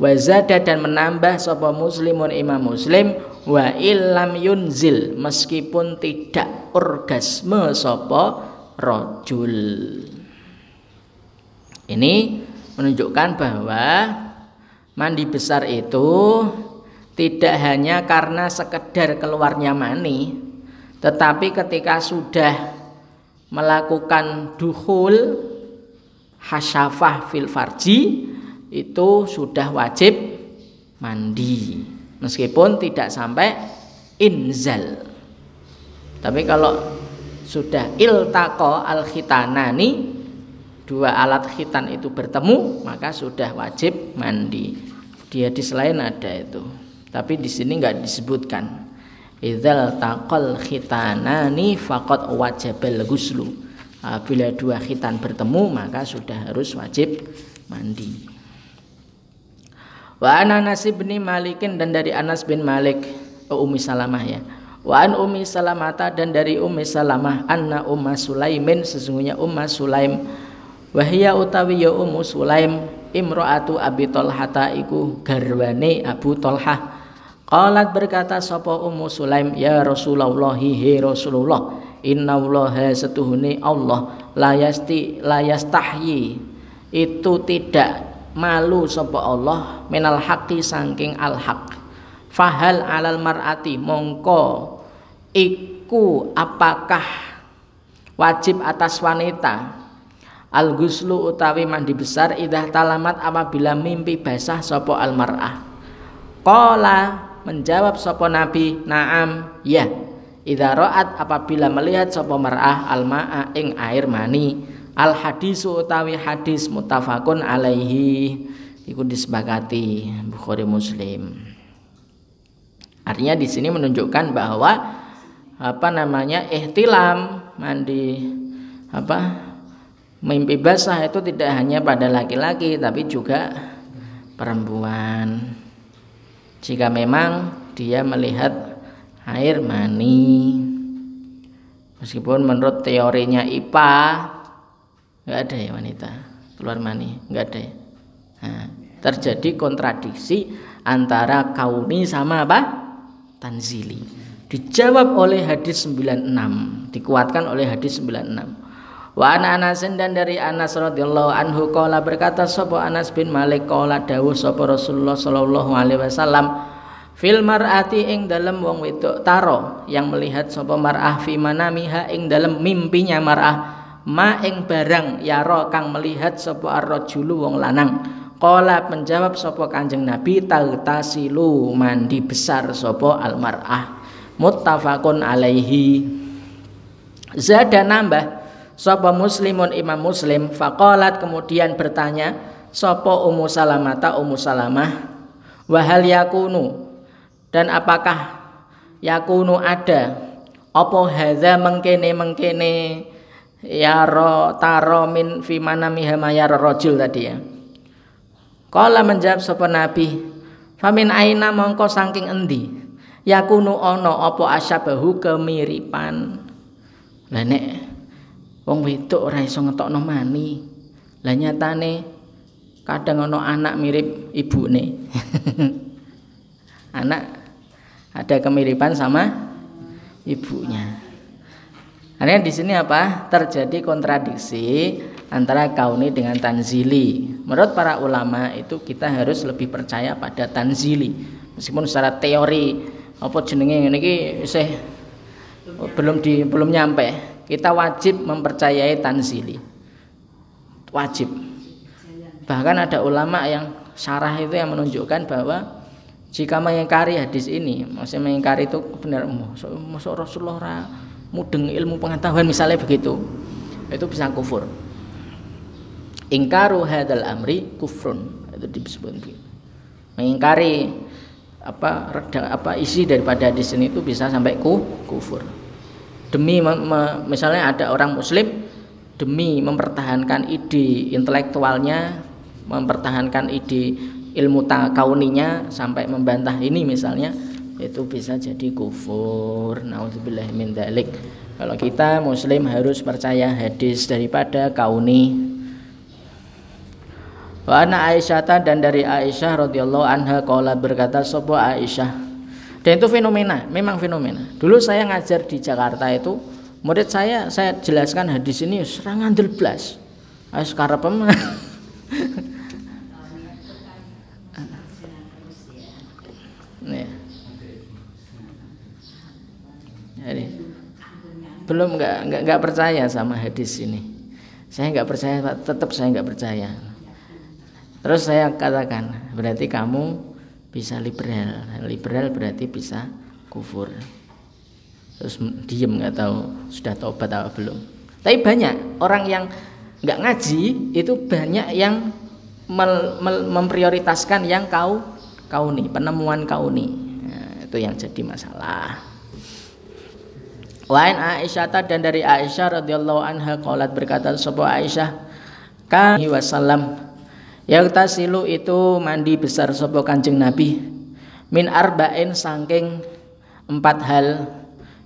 Wa zada, dan menambah sapa muslimun imam muslim, wa illam yunzil, meskipun tidak orgasme sapa rajul. Ini menunjukkan bahwa mandi besar itu tidak hanya karena sekedar keluarnya mani, tetapi ketika sudah melakukan dukhul hasyafah fil farji itu sudah wajib mandi meskipun tidak sampai inzal. Tapi kalau sudah iltaqa al khitanani, dua alat khitan itu bertemu, maka sudah wajib mandi. Di hadis lain ada itu, tapi di sini enggak disebutkan. Idzal taqal khitanani faqad wajibal ghuslu. Bila dua khitan bertemu maka sudah harus wajib mandi. Wa an Anas bin Malikin, dan dari Anas bin Malik, Ummi Salamah ya. Wa an Ummi Salamata, dan dari Ummi Salamah, anna Umma Sulaimin, sesungguhnya Umma Sulaim, wahia utawi ya Ummu Sulaim, imro'atu Abi Thalhata, iku garwane Abu Thalhah. Qalat, berkata sapa Ummu Sulaim, ya Rasulullah, he Rasulullah, innallaha setuhune Allah layastahyi, itu tidak malu sapa Allah, minal haqqi saking al haq. Fahal alal mar'ati, mongko iku apakah wajib atas wanita al ghuslu utawi mandi besar idah talamat, apabila mimpi basah sapa al mar'ah. Qala, menjawab sapa Nabi, naam, ya. Idza ra'at, apabila melihat sapa mar'ah al ma'a ing air mani. Al hadisu utawi hadis muttafaqun alaihi, iku disepakati Bukhari Muslim. Artinya di sini menunjukkan bahwa ihtilam, mandi mimpi basah itu tidak hanya pada laki-laki tapi juga perempuan. Jika memang dia melihat air mani, meskipun menurut teorinya IPA nggak ada ya wanita keluar mani, nggak ada ya. Nah, terjadi kontradiksi antara kauni sama tanzili. Dijawab oleh hadis 96, dikuatkan oleh hadis 96. Wa ana Anasin, dan dari Anas radhiyallahu anhu qala, berkata sapa Anas bin Malik, qala dawuh sapa Rasulullah sallallahu alaihi wasallam, fil mar'ati ing dalem wong wedok taro yang melihat sapa mar'ah fi manamiha ing dalem mimpinya mar'ah, ma ing barang yaro kang melihat sapa ar-rajulu wong lanang. Qala, menjawab sapa Kanjeng Nabi, tagtasilu, mandi besar sapa al-mar'ah. Muttafaqun alaihi. Zada, nambah sapa muslimun imam muslim, faqalat, kemudian bertanya sapa Ummu Salamah, wa hal yakunu, dan apakah yakunu ada apa hadza mengkene ya taro min fi manamiha mayar rajul tadi ya. Qala, menjawab sapa Nabi, famin aina, mongko saking endi yakunu ana apa asyabahu kemiripan. Lah nek wong wedok ora iso ngetokno mani, lah nyatane kadang ono anak mirip ibune. Anak ada kemiripan sama ibunya. Artinya di sini apa? Terjadi kontradiksi antara kauni dengan tanzili. Menurut para ulama itu kita harus lebih percaya pada tanzili. Meskipun secara teori apa jenenge ngene iki isih belum nyampe. Kita wajib mempercayai tanzili. Wajib. Bahkan ada ulama yang syarah itu yang menunjukkan bahwa jika mengingkari hadis ini, maksudnya mengingkari itu benar, masuk Rasulullah mudeng ilmu pengetahuan misalnya begitu, itu bisa kufur. Ingkaru hadal amri kufrun, itu disebut begitu. Mengingkari apa isi daripada hadis ini itu bisa sampai kufur. Demi misalnya ada orang muslim demi mempertahankan ide intelektualnya, mempertahankan ide ilmu kauninya sampai membantah ini misalnya, itu bisa jadi kufur. Nauzubillah min dzalik. Kalau kita muslim harus percaya hadis daripada kauni. Wa ana Aisyah, dan dari Aisyah radhiyallahu anha qala, berkata sapa Aisyah. Dan itu fenomena, memang fenomena. Dulu saya ngajar di Jakarta itu, murid saya jelaskan hadis ini serang ngandel blas. Wis karepem. Jadi, belum nggak percaya sama hadis ini. Saya nggak percaya, tetap saya nggak percaya. Terus saya katakan, berarti kamu bisa liberal. Liberal berarti bisa kufur. Terus diem, nggak tahu sudah taubat atau belum. Tapi banyak orang yang nggak ngaji itu banyak yang memprioritaskan yang kauni, penemuan kauni. Nah, itu yang jadi masalah. Wain Aisyah, dan dari Aisyah radhiyallahu anha qalat, berkata sapa Aisyah kan wasallam yagtasilu, itu mandi besar sapa Kanjeng Nabi min arba'in saking 4 hal,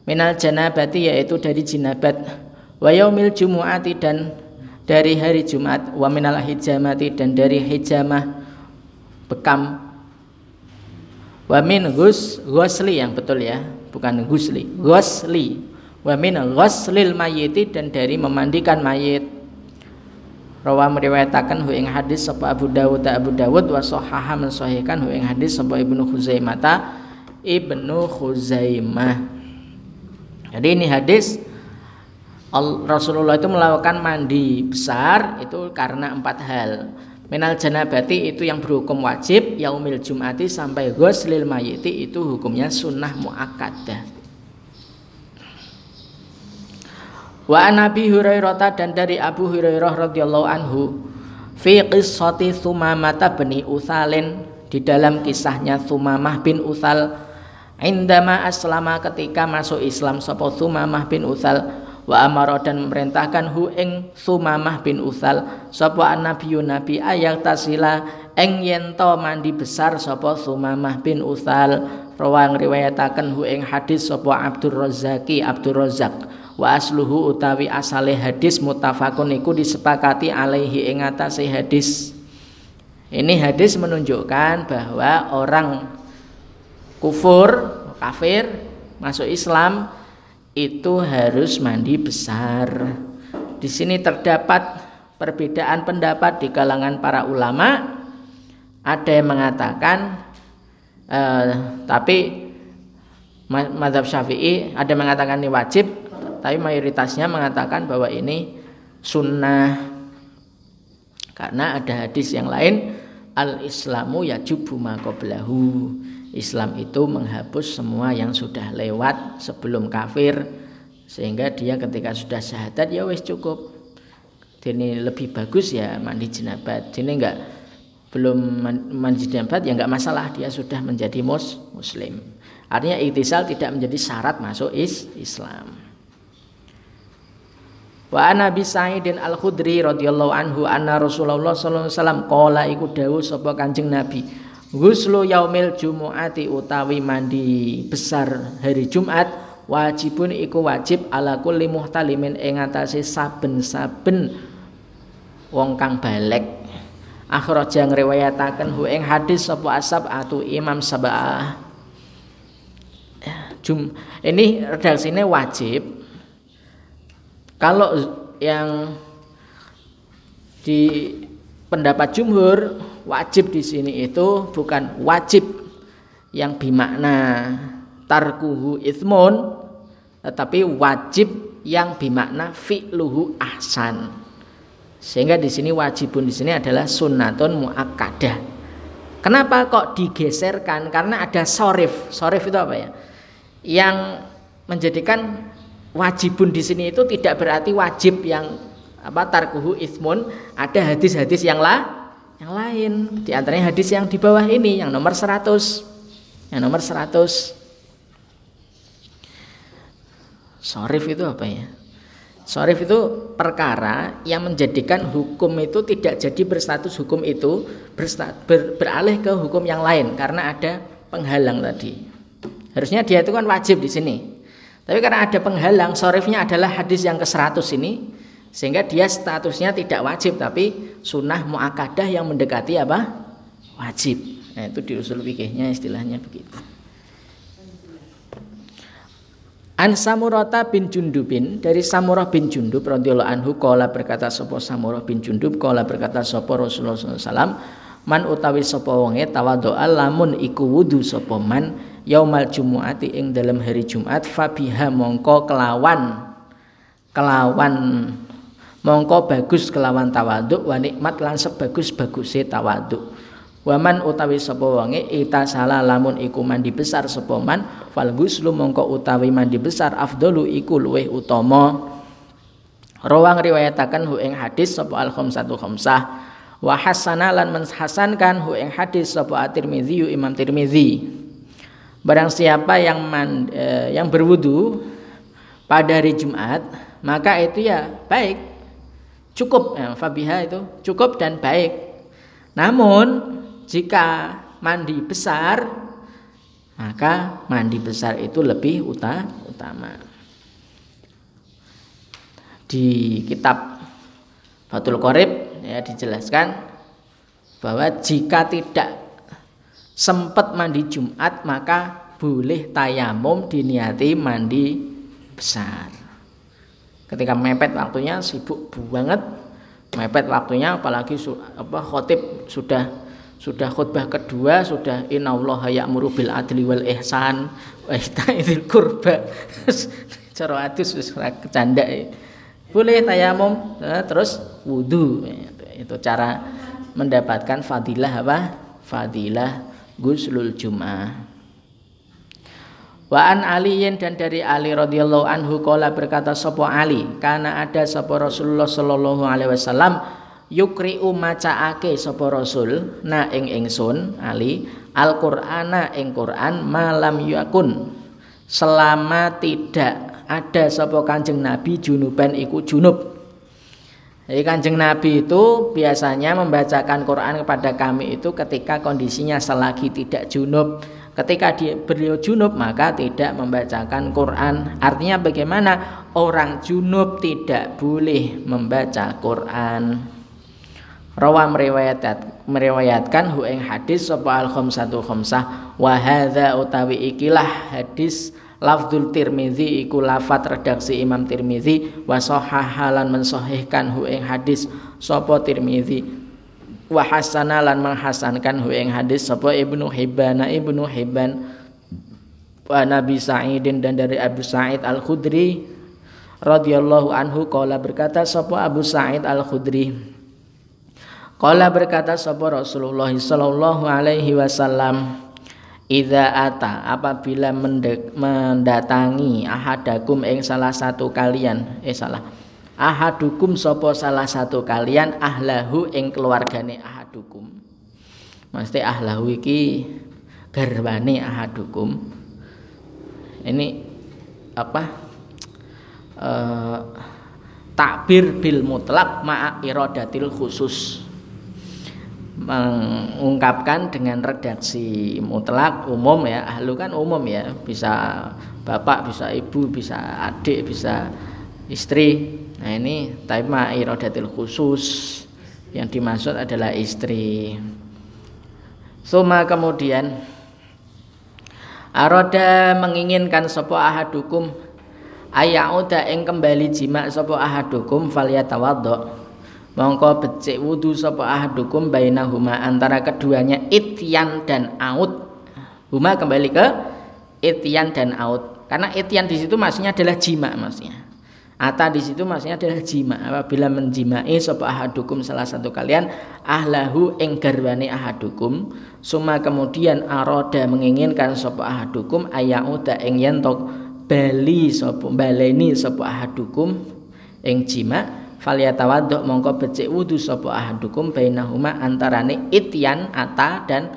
minal janabati yaitu dari jinabat, wa yaumil jumu'ati dan dari hari Jumat, wa minal hijamati dan dari hijamah bekam, wa min ghusli, yang betul ya, bukan ghusli, ghusli, wa min ghuslil mayyiti dan dari memandikan mayit. Rawa meriwayatakan hu ing hadis sapa Abu Dawud wa sahaha mensahihkan hu ing hadis sapa Ibnu Khuzaimah. Jadi ini hadis Rasulullah itu melakukan mandi besar itu karena 4 hal. Minal janabati itu yang berhukum wajib, yaumil jum'ati sampai ghuslil mayyiti itu hukumnya sunnah muakkadah. Wa Nabi Hurairah, dan dari Abu Hurairah radhiyallahu anhu fi qissati Tsumamah bin Utsalin, di dalam kisahnya Tsumamah bin Utsal, indama aslama ketika masuk Islam sapa Tsumamah bin Utsal, wa amara dan memerintahkan hu ing Tsumamah bin Utsal sapa annabiyyu nabi ayat tasila ing yen to mandi besar sapa Tsumamah bin Utsal. Rawang riwayataken hu ing hadis sapa Abdur Razzaq wa asluhu utawi asale hadis muttafaqun iku disepakati alaihi ing atase hadis. Ini hadis menunjukkan bahwa orang kafir masuk Islam itu harus mandi besar. Di sini terdapat perbedaan pendapat di kalangan para ulama. Ada yang mengatakan tapi mazhab Syafi'i ada yang mengatakan ini wajib, tapi mayoritasnya mengatakan bahwa ini sunnah, karena ada hadis yang lain, al-islamu yajubu ma qablahu, Islam itu menghapus semua yang sudah lewat sebelum kafir, sehingga dia ketika sudah syahadat ya wis cukup. Ini lebih bagus ya mandi jenabat. Ini enggak, belum mandi jenabat ya enggak masalah, dia sudah menjadi muslim. Artinya iktisal tidak menjadi syarat masuk Islam. Wa ana Abi Sa'idin Al-Khudri radhiyallahu anhu anna Rasulullah sallallahu alaihi wasallam qala iku dawuh sapa Kanjeng Nabi, ghuslu yaumil jumu'ati utawi mandi besar hari Jumat wajibun iku wajib ala kulli muhtalimin ing atase saben-saben wong kang balek. akhraja ngriwayataken hu ing hadis sapa as-sab'atu imam sab'ah. Ini redaksinya wajib. Kalau yang di pendapat jumhur wajib di sini itu bukan wajib yang bimakna tarkuhu itsmun, tetapi wajib yang bimakna fi'luhu ahsan. Sehingga di sini wajibun di sini adalah sunnatun muakkadah. Kenapa kok digeserkan? Karena ada sorif. Sorif itu apa ya? Yang menjadikan wajibun di sini itu tidak berarti wajib yang tarkuhu itsmun. Ada hadis-hadis yang lain. Di antaranya hadis yang di bawah ini, yang nomor 100. Yang nomor 100. Sorif itu apa ya? Sorif itu perkara yang menjadikan hukum itu tidak jadi berstatus hukum itu beralih ke hukum yang lain karena ada penghalang tadi. Harusnya dia itu kan wajib di sini. Tapi karena ada penghalang, sorifnya adalah hadis yang ke-100 ini, sehingga dia statusnya tidak wajib tapi sunnah muakkadah yang mendekati apa? Wajib. Nah, itu di usul fikihnya istilahnya begitu. An Samurata bin Jundubin, dari Samurah bin Jundub radhiyallahu anhu qala berkata sapa Samurah bin Jundub qala berkata sapa Rasulullah sallallahu alaihi wasallam man utawi sapa wonge tawadhu'a lamun iku wudu sapa man yaumal jumu'ati ing dalam hari Jumat fabiha mongko kelawan mongko bagus kelawan tawadhu wa nikmat lan sebagus-baguse tawadhu. Waman utawi sapa wonge itasala lamun iku mandi besar sapa man fal ghuslu mongko utawi mandi besar afdalu iku luweh utama. Rawang riwayataken hu ing hadis sapa al-khamsatu khamsah wa hasana lan menhasankan hu ing hadis sapa at-Tirmizi Imam Tirmizi. Barang siapa yang berwudu pada hari Jumat maka itu ya baik, cukup ya, fabiha itu cukup dan baik. Namun jika mandi besar maka mandi besar itu lebih utama. Di kitab Fathul Qorib ya dijelaskan bahwa jika tidak sempat mandi Jumat maka boleh tayamum diniati mandi besar. Ketika mepet waktunya, sibuk banget, mepet waktunya, apalagi khotib sudah khutbah kedua, sudah innallaha ya'muru bil adli wal ihsan wa ita'idzil qurba. Cara adus wis kecanda. Boleh tayamum terus wudu. Itu cara mendapatkan fadilah apa? Fadilah ghuslul Jum'ah. Wa an Aliyin, dan dari Ali radhiyallahu anhu qala berkata sapa Ali, kana ada sapa Rasulullah sallallahu alaihi wasallam yukri'u macaake sapa Rasul na ing ingsun Ali Al-Qur'ana ing Quran malam yakun selama tidak ada sapa Kanjeng Nabi junuban iku junub. Jadi Kanjeng Nabi itu biasanya membacakan Quran kepada kami itu ketika kondisinya selagi tidak junub. Ketika beliau junub maka tidak membacakan Quran. Artinya bagaimana? Orang junub tidak boleh membaca Quran. Rawa meriwayatkan hu ing hadis sapa al-khamsatu khamsah wa hadza utawi ikilah hadis lafdzul Tirmizi iku lafat redaksi Imam Tirmizi wa sahahalan mensahihkan hu ing hadis sapa Tirmizi wa hasanalan menghasankan hu ing hadis sapa Ibnu Hibban wa Nabi Sa'idin, dan dari Abu Sa'id Al-Khudri radhiyallahu anhu qala berkata sapa Abu Sa'id Al-Khudri qala berkata sapa Rasulullah sallallahu alaihi wasallam idza ata apabila mendatangi ahadakum ing salah satu kalian ahadukum sapa salah satu kalian ahlahu ing keluargane ahadukum. Mesti ahlahu iki garwane ahadukum. Ini takbir bil mutlak ma'a iradatil khusus, mengungkapkan dengan redaksi mutlak umum ya. Ahlu kan umum ya, bisa bapak, bisa ibu, bisa adik, bisa istri. Nah ini tapi ma'a iradatil khusus, Yang dimaksud adalah istri. Suma kemudian aroda menginginkan sapa ahadukum ayauda ing kembali jima sapa ahadukum falyatawaddo. Mongko becik wudu sapa ahadukum bainahuma antara keduanya ityan dan aud. Huma kembali ke ityan dan aud. Karena ityan di situ maksudnya adalah jima maksudnya. Ata di situ maksudnya adalah jima. Apabila menjimai sapa ahadukum salah satu kalian ahlahu ing garwane ahadukum, summa kemudian aroda menginginkan sapa ahadukum ayauda ing yen baleni sapa ahadukum ing jima falyatawaddo mongko becik wudu sapa ahadukum bainahuma antarane ityan ata dan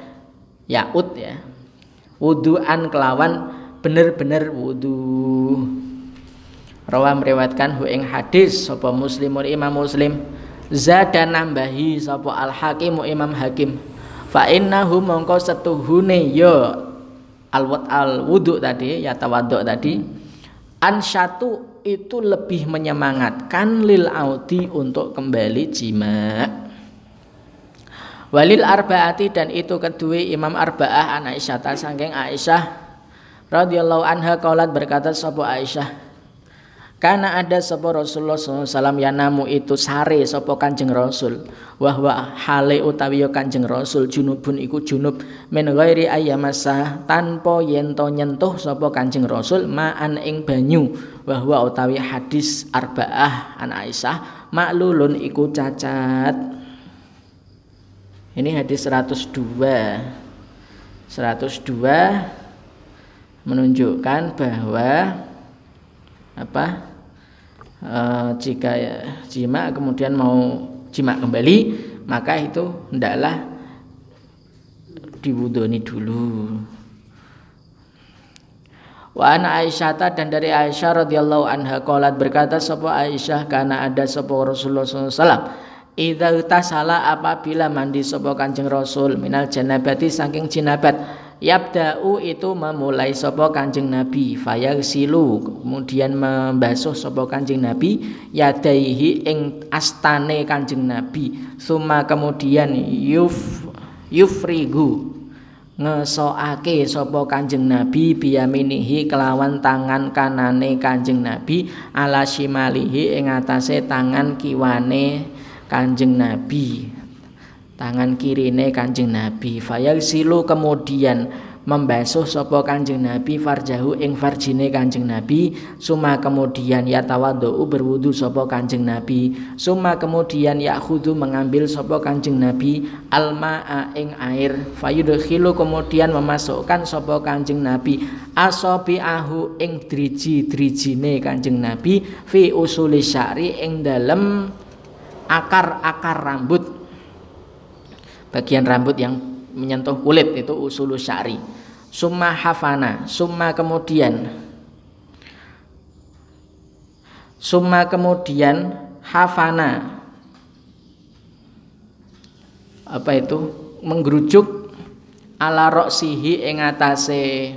yaud ya. Wuduan kelawan bener-bener wudu. Rawa meriwayatkan hu ing hadis sapa Muslimun Imam Muslim zada nambahi sapa Al Hakim Imam Hakim fa innahu mongko setuhune ya al wudu tadi ya tawadhu tadi ansyatu itu lebih menyemangatkan lil audi untuk kembali jima. Walil arbaati dan itu kedua Imam Arba'ah an Aisyah saking Aisyah radhiyallahu anha qalat berkata sapa Aisyah karena ada sapa Rasulullah SAW yang namu itu sare sapa Kanjeng Rasul wahwa hale utawi Kanjeng Rasul junubun iku junub min ghairi ayyamasa tanpa yen to nyentuh sapa Kanjeng Rasul ma'an ing banyu wahwa utawi hadis Arba'ah an Aisyah maklulun iku cacat. Ini hadis 102 menunjukkan bahwa jika jima kemudian mau jima kembali maka itu hendaklah diwudoni dulu. Wa ana Aisyah dan dari Aisyah radhiyallahu anha qalat berkata sapa Aisyah karena ada sapa Rasulullah SAW idza tasala apabila mandi sapa Kanjeng Rasul minal janabati saking jinabat yabda'u itu memulai sapa Kanjeng Nabi fayagsilu kemudian membasuh sapa Kanjeng Nabi yadaihi ing astane Kanjeng Nabi summa kemudian yufrigu ngesokake sapa Kanjeng Nabi biyaminihi kelawan tangan kanane Kanjeng Nabi ala shimalihi ing atase tangan kiwane Kanjeng Nabi tangan kirine Kanjeng Nabi fayagsilu kemudian membasuh sapa Kanjeng Nabi farjahu ing farjine Kanjeng Nabi summa kemudian yatawaddu berwudu sapa Kanjeng Nabi summa kemudian yakhudhu mengambil sapa Kanjeng Nabi almaa ing air fayudkhilu kemudian memasukkan sapa Kanjeng Nabi asabi'ahu ing driji-drijine Kanjeng Nabi fi usuli sya'ri ing dalem akar-akar rambut bagian rambut yang menyentuh kulit itu usulus sya'ri. Summa hafana summa kemudian hafana apa itu menggerujuk ala roksihi ing atase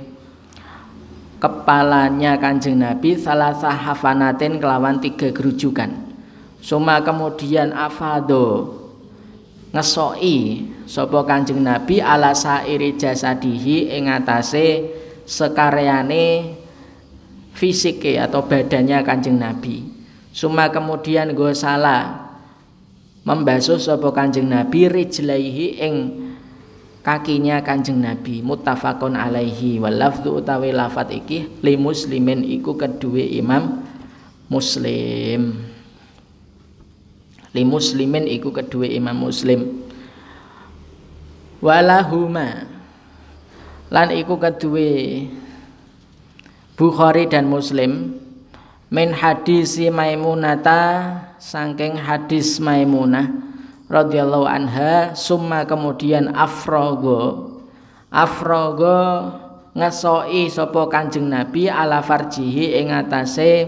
kepalanya Kanjeng Nabi salasah hafanatin kelawan 3 gerujukan. Suma kemudian afado ngesoi sapa Kanjeng Nabi ala sairi jasadihi ing atase sekaryane fisike atau badannya Kanjeng Nabi. Suma kemudian gosala membasuh sapa Kanjeng Nabi rijlaihi ing kakinya Kanjeng Nabi muttafaqun alaihi wal lafdzu utawi lafat iki li muslimin iku kedue Imam Muslim. Li muslimin iku kedua Imam Muslim walahuma lan iku kedua Bukhari dan Muslim min hadisi Maimunata saking hadis Maimunah radhiyallahu anha summa kemudian afrogo ngesoi sapa Kanjeng Nabi ala farjihi ing atase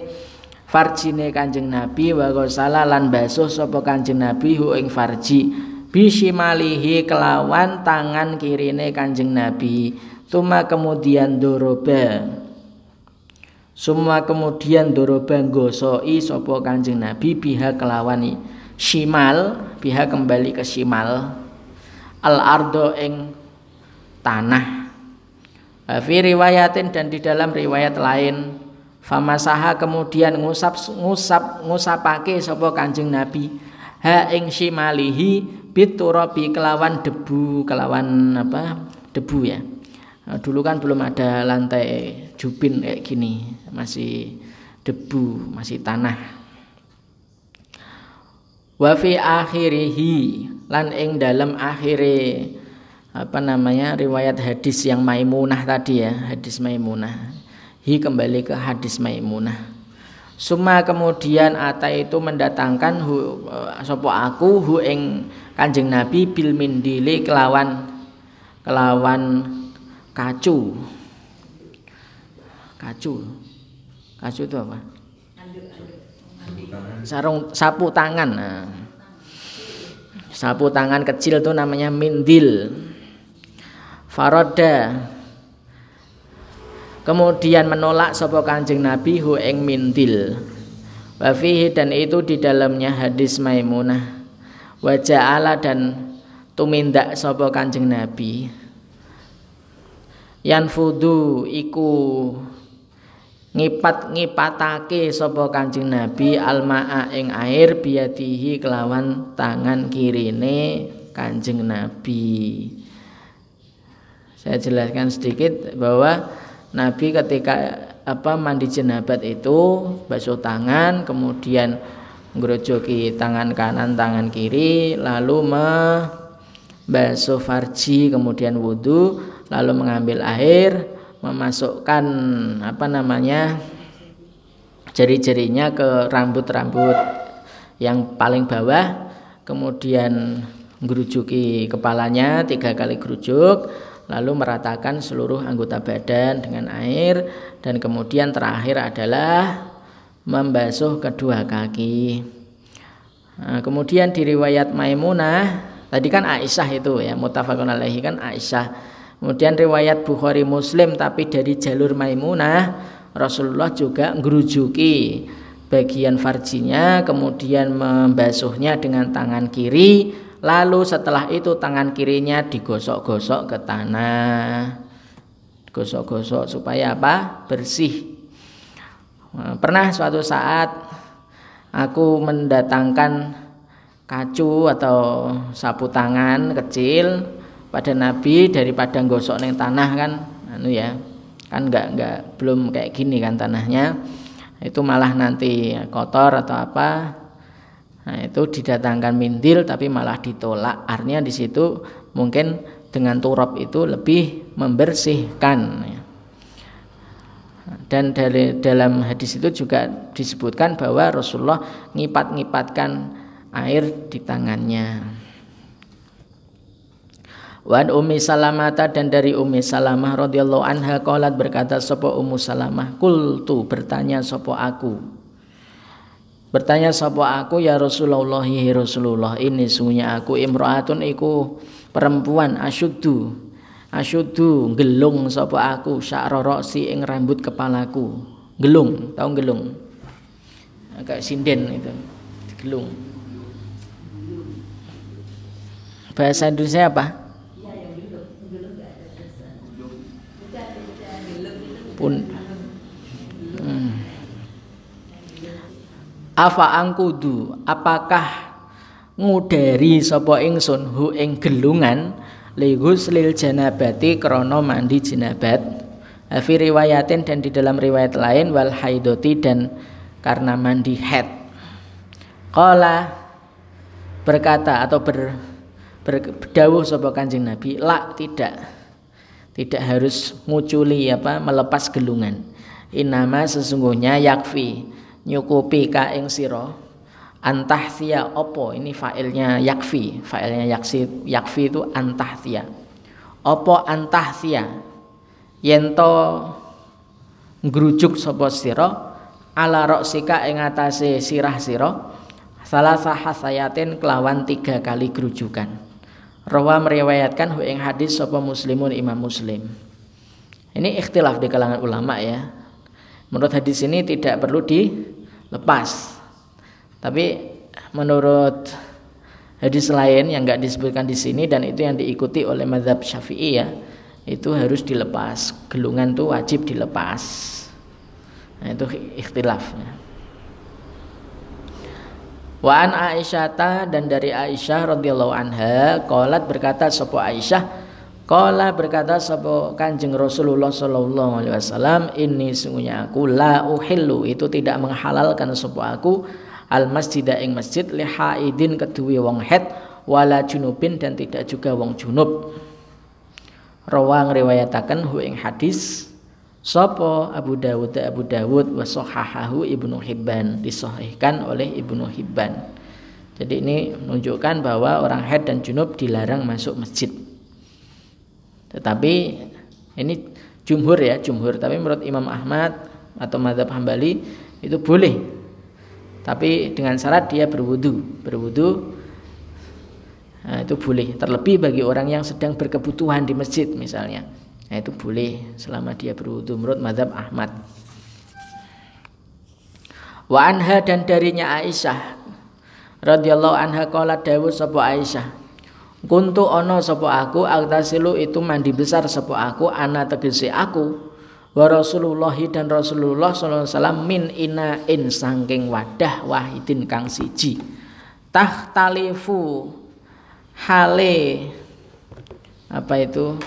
farjine Kanjeng Nabi wa ghusala lan basuh sapa Kanjeng Nabi hu ing farji bisimalihi kelawan tangan kirine Kanjeng Nabi summa kemudian doroba gosoi sapa Kanjeng Nabi biha kelawani shimal biha kembali ke shimal, al ardo ing tanah. Fi riwayatin dan di dalam riwayat lain, famasaha kemudian ngusapake sapa Kanjeng Nabi ha ing shimalihi biturabi kelawan debu, kelawan apa? Debu ya. Nah, dulu kan belum ada lantai jubin kayak gini, masih debu, masih tanah. Wa fi akhirihi lan ing dalam akhire riwayat hadis yang Maimunah tadi ya, hadis Maimunah. Hi kembali ke hadis Maimunah. Suma kemudian ata itu mendatangkan sapa aku hu ing Kanjeng Nabi bil mindili kelawan kacu. Kacu itu apa? Sapu tangan. Nah. Sapu tangan kecil itu namanya mindil. Faroda kemudian menolak sapa Kanjeng Nabi hu ing mindil. Wa fihi dan itu di dalamnya hadis Maimunah. Wa ja'ala dan tumindak sapa Kanjeng Nabi yanfudu iku ngipatake sapa Kanjeng Nabi almaa ing air biadihi kelawan tangan kirine Kanjeng Nabi. Saya jelaskan sedikit bahwa Nabi ketika mandi jenabat itu basuh tangan, kemudian nggrojoki tangan kanan, tangan kiri, lalu membasuh farji, kemudian wudu, lalu mengambil air, memasukkan jari-jarinya ke rambut-rambut yang paling bawah, kemudian nggerujuki kepalanya 3 kali gerujuk, lalu meratakan seluruh anggota badan dengan air, dan kemudian terakhir adalah membasuh kedua kaki. Nah, kemudian di riwayat Maimunah tadi kan Aisyah itu ya, muttafaqun alaihi kan Aisyah. Kemudian riwayat Bukhari Muslim tapi dari jalur Maimunah, Rasulullah juga nggerujuki bagian farjinya, kemudian membasuhnya dengan tangan kiri, lalu setelah itu tangan kirinya digosok-gosok ke tanah, gosok-gosok supaya bersih. Pernah suatu saat aku mendatangkan kacu atau sapu tangan kecil pada Nabi, daripada gosok neng tanah kan enggak belum kayak gini kan tanahnya, itu malah nanti kotor atau apa. Nah, itu didatangkan mindil tapi malah ditolak. Artinya di situ mungkin dengan turab itu lebih membersihkan. Dan dalam hadis itu juga disebutkan bahwa Rasulullah ngipat-ngipatkan air di tangannya. Wan Ummi Salamah dan dari Ummi Salamah radhiyallahu anha qalat berkata sapa Ummu Salamah, qultu bertanya sapa aku ya Rasulullah, ya Rasulullah, ini sungguhnya aku imraatun iku perempuan asyuddu gelung sapa aku sya'ra ra'si ing rambut kepalaku. Gelung, tahu gelung? Kayak sinden itu, gelung. Bahasa Indonesia apa? Afa angkudu, apakah ngudari sapa ingsun hu ing gelungan li ghuslil janabati krana mandi jenabat. Fi riwayatin dan di dalam riwayat lain wal haidoti dan karena mandi haid. Qala berkata atau berdawuh sapa Kanjeng Nabi, la tidak harus nguculi melepas gelungan. Inama sesungguhnya yakfi nyukupi ka ing sira antahsia opo, ini failnya yakfi, yakfi itu antahsia. Opo antahsia yento ngrujuk sapa sira ala roksika ing atase sirah sira salasah hasayatin kelawan 3 kali gerujukan. Rawa meriwayatkan ing hadis sapa Muslimun Imam Muslim. Ini ikhtilaf di kalangan ulama ya. Menurut hadis ini tidak perlu dilepas, tapi menurut hadis lain yang enggak disebutkan di sini dan itu yang diikuti oleh mazhab Syafi'i ya, itu harus dilepas. Gelungan tuh wajib dilepas. Nah, itu ikhtilafnya. Wa an Aisyata, dan dari Aisyah radhiyallahu anha, qalat berkata sapa Aisyah, qala berkata sapa Kanjeng Rasulullah sallallahu alaihi wasallam, inni sungguhnya aku la uhillu, itu tidak menghalalkan sapa aku al masjida ing masjid li haidin keduwe wong haid wala junubin dan tidak juga wong junub. Rawang riwayataken hu ing hadis sapa Abu Dawud wa sahahahu Ibnu Hibban, disahihkan oleh Ibnu Hibban. Jadi ini menunjukkan bahwa orang haid dan junub dilarang masuk masjid. Tetapi ini jumhur ya, jumhur. Tapi menurut Imam Ahmad atau mazhab Hambali itu boleh. Tapi dengan syarat dia berwudu. Nah, itu boleh. Terlebih bagi orang yang sedang berkebutuhan di masjid misalnya. Nah, itu boleh selama dia berwudu menurut mazhab Ahmad. Wa anha, dan darinya Aisyah radhiyallahu anha qalat dawuh sapa Aisyah, kuntu ana sapa aku agtasilu itu mandi besar sapa aku ana tegese aku wa Rasulullah dan Rasulullah sallallahu alaihi wasallam min inain saking wadah wahidin kang siji tahtalifu hale apa itu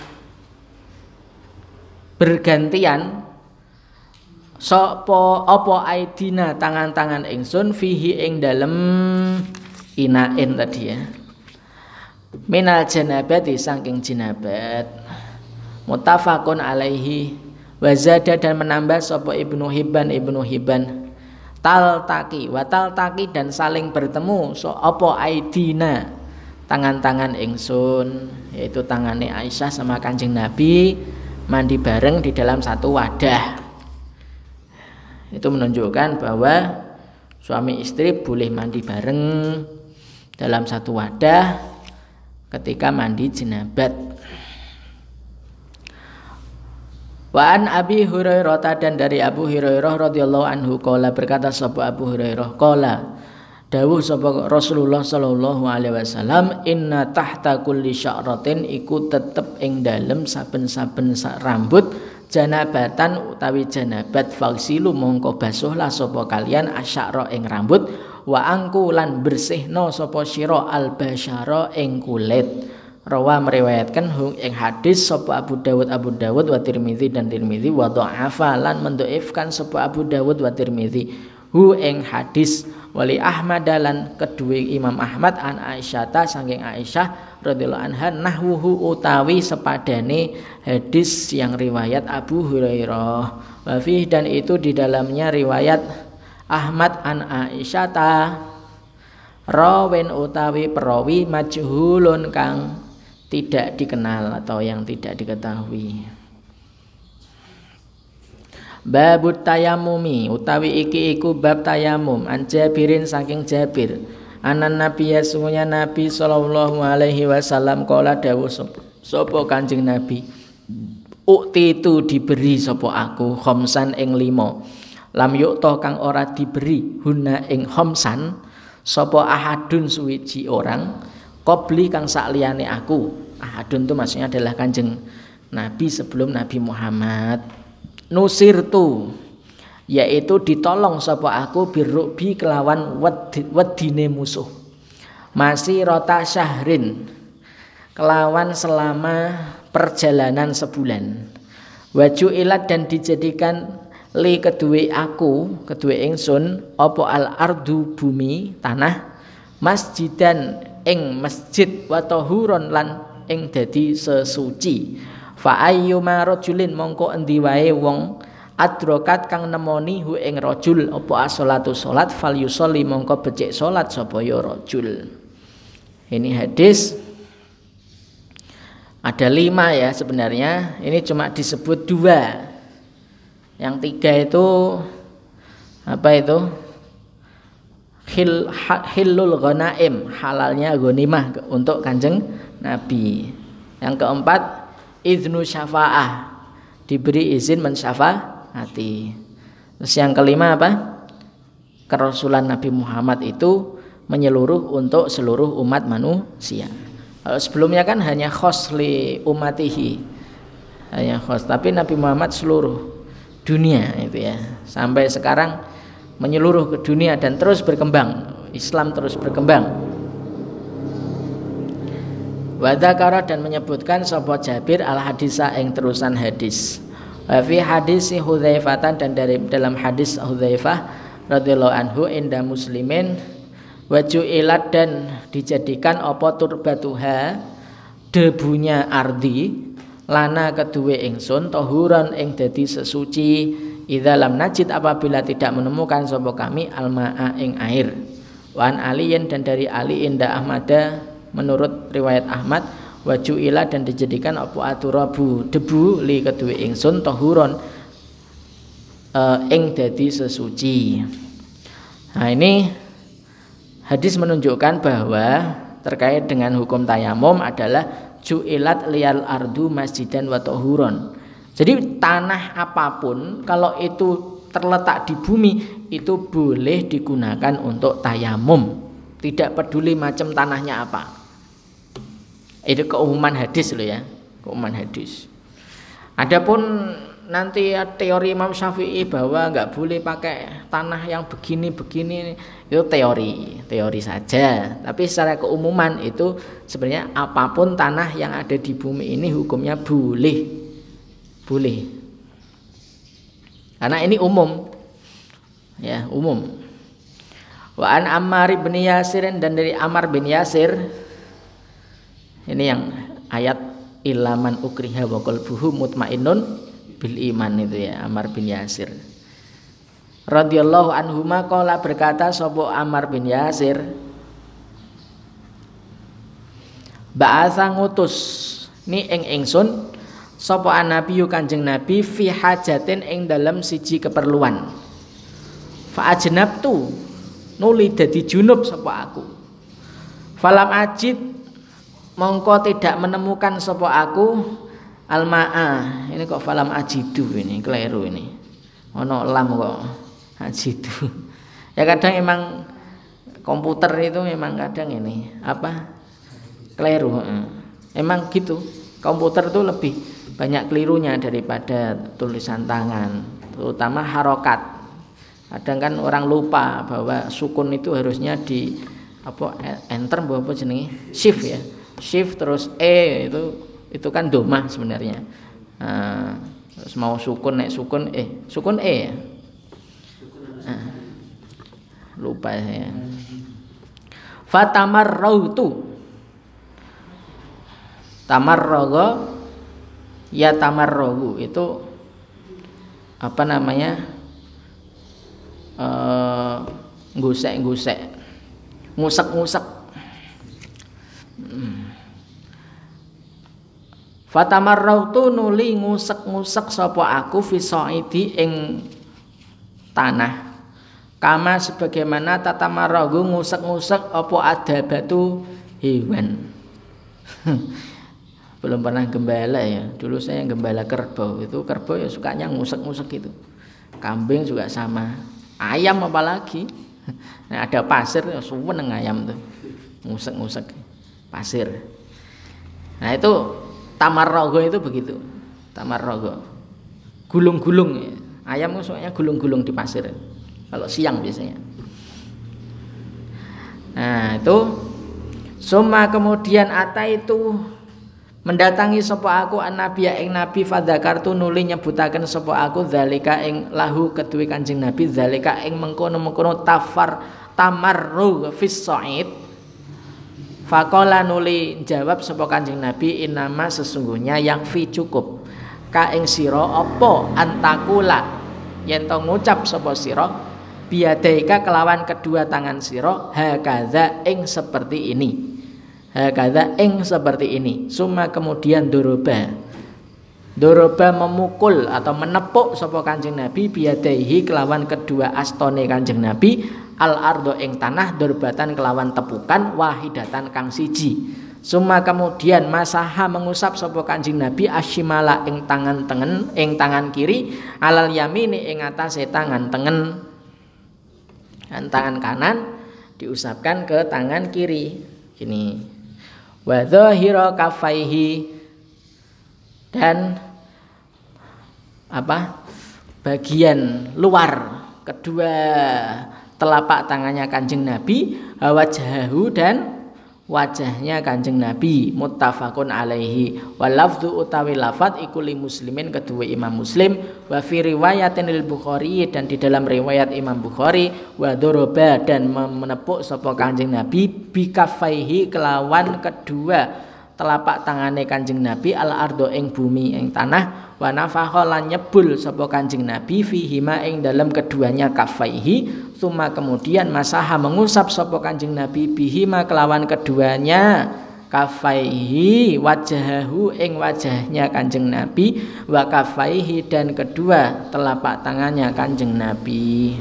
bergantian sapa apa aidina tangan-tangan ingsun fihi ing dalem inain tadi ya, minal janabati saking jinabat. Muttafaqun alaihi wa zada, dan menambah sapa Ibnu Hibban taltaki wa taltaki, dan saling bertemu so apa aidina tangan-tangan ingsun, yaitu tangane Aisyah sama Kanjeng Nabi mandi bareng di dalam satu wadah. Itu menunjukkan bahwa suami istri boleh mandi bareng dalam satu wadah ketika mandi jenabat. Wa an Abi Hurairah, dan dari Abu Hurairah radhiyallahu anhu qala berkata sapa Abu Hurairah qala dawuh sapa Rasulullah sallallahu alaihi wasallam, inna tahta kulli sya'ratin iku tetep ing dalem saben-saben rambut janabatan utawi janabat, faksilu mongko basuhlah sapa kalian asyara ing rambut, wa angku lan bersihno sapa sira albasyara ing kulit. Rawa meriwayatkan ing hadis sapa Abu Dawud wa Tirmizi dan Tirmizi, wa dha'afa lan mendhaifkan sapa Abu Dawud wa Tirmizi hu ing hadis, wali Ahmad lan kedua Imam Ahmad an Aisyata saking Aisyah radhiyallahu anha nahwuhu utawi sepadane hadis yang riwayat Abu Hurairah. Wa fi, dan itu di dalamnya riwayat Ahmad an Aisyata rawen utawi perawi majhulun kang tidak dikenal atau yang tidak diketahui. Babut tayamumi utawi iki iku bab tayamum, an Jabirin saking Jabir, anan Nabiya sungguhnya Nabi sallallahu alaihi wasallam qala dawuh sapa Kanjeng Nabi, ukti itu diberi sapa aku khamsan ing 5, lam yukta kang ora diberi huna ing khamsan sapa ahadun suwiji orang qabli kang sakliyane aku. Ahadun itu maksudnya adalah Kanjeng Nabi sebelum Nabi Muhammad. Nusirtu, yaitu ditolong sapa aku birrubi kelawan wedine musuh, masih rota syahrin kelawan selama perjalanan sebulan, waju ilat dan dijadikan li kedue aku kedue ingsun apa al ardu bumi tanah masjidan ing masjid wa tahuron lan ing dadi sesuci. Fa ayyuma rajulin mongko endi wae wong adrokat kang nemoni hu ing rajul apa as-shalatu salat fal yusolli mongko becik salat sapa ya rajul. Ini hadis ada 5 ya sebenarnya, ini cuma disebut 2. Yang 3 itu apa itu? Hillul ghanaim, halalnya ghanimah untuk Kanjeng Nabi. Yang keempat iznu syafa'ah, diberi izin mensyafaati. Terus yang kelima apa? Kerasulan Nabi Muhammad itu menyeluruh untuk seluruh umat manusia. Kalau sebelumnya kan hanya khos li umatihi, hanya khos, tapi Nabi Muhammad seluruh dunia itu ya, sampai sekarang menyeluruh ke dunia dan terus berkembang, Islam terus berkembang. Wa dzakara dan menyebutkan sapa Jabir al hadisa ing terusan hadis. Wa fi hadis Hudzaifah dan dalam hadis Hudzaifah radhiyallahu anhu inda muslimin wajuilat dan dijadikan apa turbatuha debunya ardi lana kedue ingsun tahuran ing dadi sesuci idza lam najid apabila tidak menemukan sapa kami almaa ing air. Wan aliyin dan dari Ali inda Ahmada menurut riwayat Ahmad wajuila dan dijadikan apa aturabu debu li kedue ingsun tahuron ing dadi sesuci. Nah ini hadis menunjukkan bahwa terkait dengan hukum tayamum adalah ju'ilat liyal ardu masjidan wa tahuron. Jadi tanah apapun kalau itu terletak di bumi itu boleh digunakan untuk tayamum, tidak peduli macam tanahnya apa. Itu keumuman hadis loh ya, keumuman hadis. Adapun nanti teori Imam Syafi'i bahwa nggak boleh pakai tanah yang begini-begini itu teori saja. Tapi secara keumuman itu sebenarnya apapun tanah yang ada di bumi ini hukumnya boleh. Karena ini umum, ya umum. Wa an Ammar bin Yasir dan dari Ammar bin Yasir, ini yang ayat ilaman ukriha wa qalbuhu mutmainnun bil iman itu ya, Ammar bin Yasir radhiyallahu anhuma qala berkata sapa Ammar bin Yasir ba'atsa ngutus ni ing ingsun sapa nabi Kanjeng Nabi fi hajatin ing dalam siji keperluan fa ajnabtu nuli dadi junub sapa aku falam ajid mongko tidak menemukan sapa aku almaa. Ini kok falam ajidu, ini keliru ini. Ono lam kok ajidu. Ya kadang emang komputer itu memang kadang ini apa? Keliru. Emang gitu. Komputer itu lebih banyak kelirunya daripada tulisan tangan, terutama harokat. Kadang kan orang lupa bahwa sukun itu harusnya di apa enter apa jenenge? Shift ya. Shift terus itu kan domah sebenarnya. Terus mau sukun nek sukun sukun ya. Lupa saya. Fatamarrautu. Tamarraga ya tamarragu itu apa namanya? Ngusek-ngusek. Ngusek-ngusek. Fatamarrautu nuli ngusek-ngusek sapa aku fi saidi ing tanah. Kama sebagaimana tatamarragu ngusek-ngusek apa adabatu hewan. Belum pernah gembala ya. Dulu saya gembala kerbau. Itu kerbau ya sukanya ngusek-ngusek gitu. Kambing juga sama. Ayam apalagi. Nah, ada pasir ya suweneng ayam tuh. Ngusek-ngusek pasir. Nah, itu tamarrago itu begitu. Tamarrago. Gulung-gulung ya. Ayam soalnya gulung-gulung di pasir. Kalau siang biasanya. Nah, itu summa kemudian ata itu mendatangi sapa aku annabiya ing nabi fadzakartu nuli nyebutaken sapa aku zalika ing lahu kedue Kanjeng Nabi zalika ing mengkono-mengkono tamarrug fis sa'id. Faqala nuli jawab sapa Kanjeng Nabi inama sesungguhnya yakfi cukup ka ing sira apa antakula yen to ngucap sapa sira biadaika kelawan kedua tangan sira hakaza ing seperti ini. Hakadha ing seperti ini. Summa kemudian doroba memukul atau menepuk sapa Kanjeng Nabi biadaihi kelawan kedua astone Kanjeng Nabi al ardo ing tanah dorbatan kelawan tepukan wahidatan kang siji. Summa kemudian masaha mengusap sapa Kanjeng Nabi asyimala ing tangan tengen ing tangan kiri alal yamini ing atase tangan tengen dan tangan kanan diusapkan ke tangan kiri gini. Wa dhahira kaffaihi, dan bagian luar kedua telapak tangannya Kanjeng Nabi, wajhahu, dan wajahnya Kanjeng Nabi. Muttafaqun alaihi. Wa lafdzu utawi lafat iku li muslimin kedua Imam Muslim, wa fi riwayatin lil Bukhari, dan di dalam riwayat Imam Bukhari, wa doroba, dan menepuk sapa Kanjeng Nabi bi kaffaihi kelawan kedua telapak tangane Kanjeng Nabi al ardo ing bumi ing tanah, wa nafakha lan nyebul sapa Kanjeng Nabi fihima ing dalam keduanya kaffaihi, summa kemudian masaha mengusap sapa Kanjeng Nabi bihima kelawan keduanya kaffaihi wajahahu ing wajahnya Kanjeng Nabi, wa kaffaihi, dan kedua telapak tangannya Kanjeng Nabi.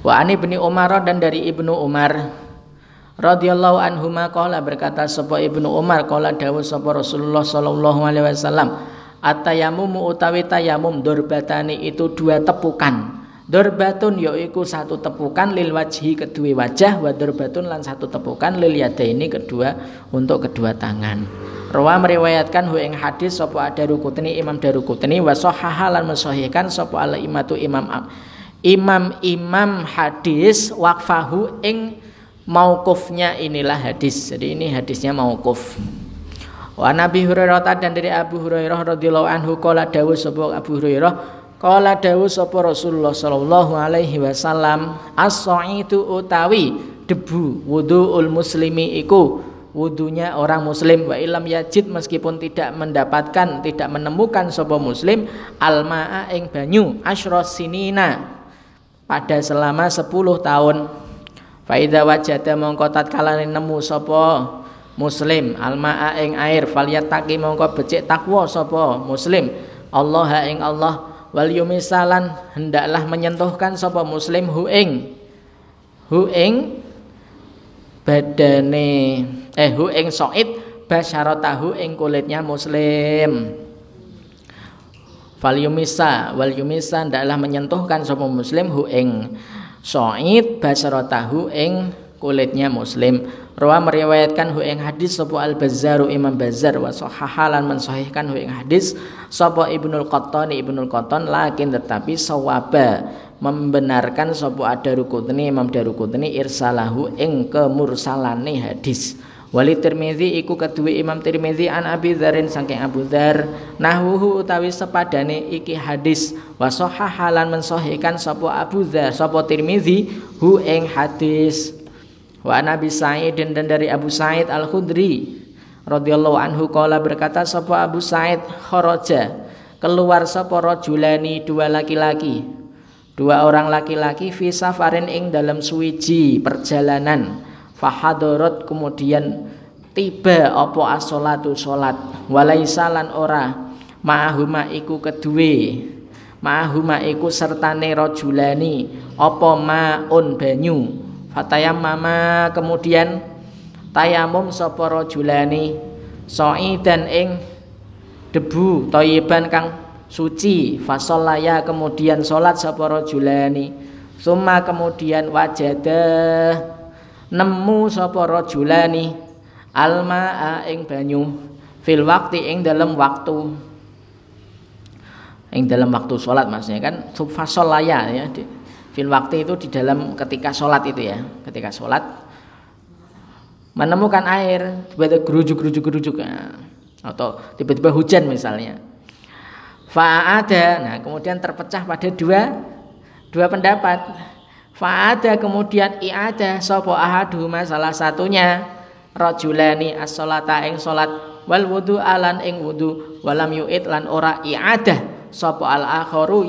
Wa ani Ibnu Umar, dan dari Ibnu Umar radhiyallahu anhuma qala, berkata sapa Ibnu Umar, qala dawuh sapa Rasulullah sallallahu alaihi wasallam, at-tayammum utawi tayamum durbatani itu dua tepukan. Durbatun yaiku satu tepukan lil wajhi kedua wajah, wa durbatun lan satu tepukan lil yadaini kedua untuk kedua tangan. Rawa meriwayatkan hu ing hadis sapa Daruqutni Imam Daruqutni, wa sahhaha lan mensahihkan sapa al-imatu imam hadis waqfahu ing mauqufnya inilah hadis. Jadi ini hadisnya mauquf. Wa Nabi Hurairah, dan dari Abu Hurairah radhiyallahu anhu qala dawuh sapa Abu Hurairah, qala dawuh sapa Rasulullah sallallahu alaihi wasallam, as-sa'idu utawi debu wudu'ul muslimi iku wudunya orang muslim, wa ilam yajid, meskipun tidak mendapatkan, tidak menemukan sapa muslim al-ma'a ing banyu asyras sinina pada selama 10 tahun. Faida wajada mongko tatkala nemu sapa muslim almaa ing air, falyattaqi mongko becik takwa sapa muslim Allah ing Allah, wal yumisalan hendaklah menyentuhkan sapa muslim hu ing badane hu ing soid basyaratahu ing kulitnya muslim. Wal yumisa hendaklah menyentuhkan sapa muslim hu ing soid basyaratahu ing kulitnya muslim. Rawa meriwayatkan hu ing hadis sapa Al-Bazzaru Imam Bazzar, wa sahahalan mensahihkan hu ing hadis sapa Ibnul Qattan lakin tetapi sawaba membenarkan sapa Ad-Daruqutni Imam Daruqutni irsalahu ing kemursalane hadis. Wali Tirmizi iku kedua Imam Tirmizi an Abi Dzarin saking Abu Dzar nahwuhu utawi sepadane iki hadis, wa sahahalan mensahihkan sapa Abu Dzar sapa Tirmizi hu ing hadis. Wa Nabi Sa'id, dan dari Abu Sa'id Al-Khudri radhiyallahu anhu qala berkata sapa Abu Sa'id, kharaja keluar sapa rajulani dua orang laki-laki fi safarin ing dalam suwiji perjalanan, fahadarat kemudian tiba apa as-sholatu salat, walaisalan ora ma'ahuma iku kedue ma'ahuma iku sertane rajulani apa ma'un banyu, fatayammama kemudian tayamum sapa rajulani sa'idan ing debu thayyiban kang suci, fasallaya kemudian salat sapa rajulani, summa kemudian wajada nemu sapa rajulani almaa ing banyu fil waqti ing dalam waktu salat, maksudnya kan fasallaya ya, fil waqti itu di dalam ketika salat itu ya, ketika salat menemukan air tiba-tiba gerujuk ya, atau tiba-tiba hujan misalnya. Fa'ada, nah kemudian terpecah pada dua pendapat. Fa'ada kemudian i'ada sapa ahaduhuma salah satunya rajulani as-sholata ing salat, wal wudu alan ing wudu, walam yu'id lan ora i'adah sapa al-akharu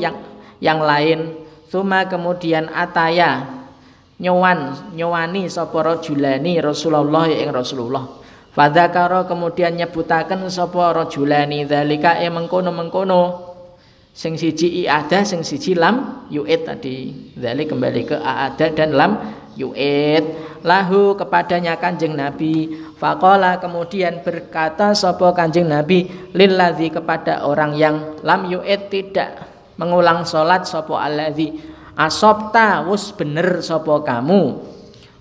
yang lain. Suma kemudian ataya nyowani sapa rajulani Rasulullah ing Rasulullah. Fadzakara kemudian nyebutaken sapa rajulani dzalika mengkono sing siji i'adah sing siji lam yu'id tadi. Dzalik kembali ke a'ada dan lam yu'id lahu kepadanya Kanjeng Nabi. Faqala kemudian berkata sapa Kanjeng Nabi lilladzi kepada orang yang lam yu'id tidak mengulang salat sapa alladzi Asopta wus bener sapa kamu,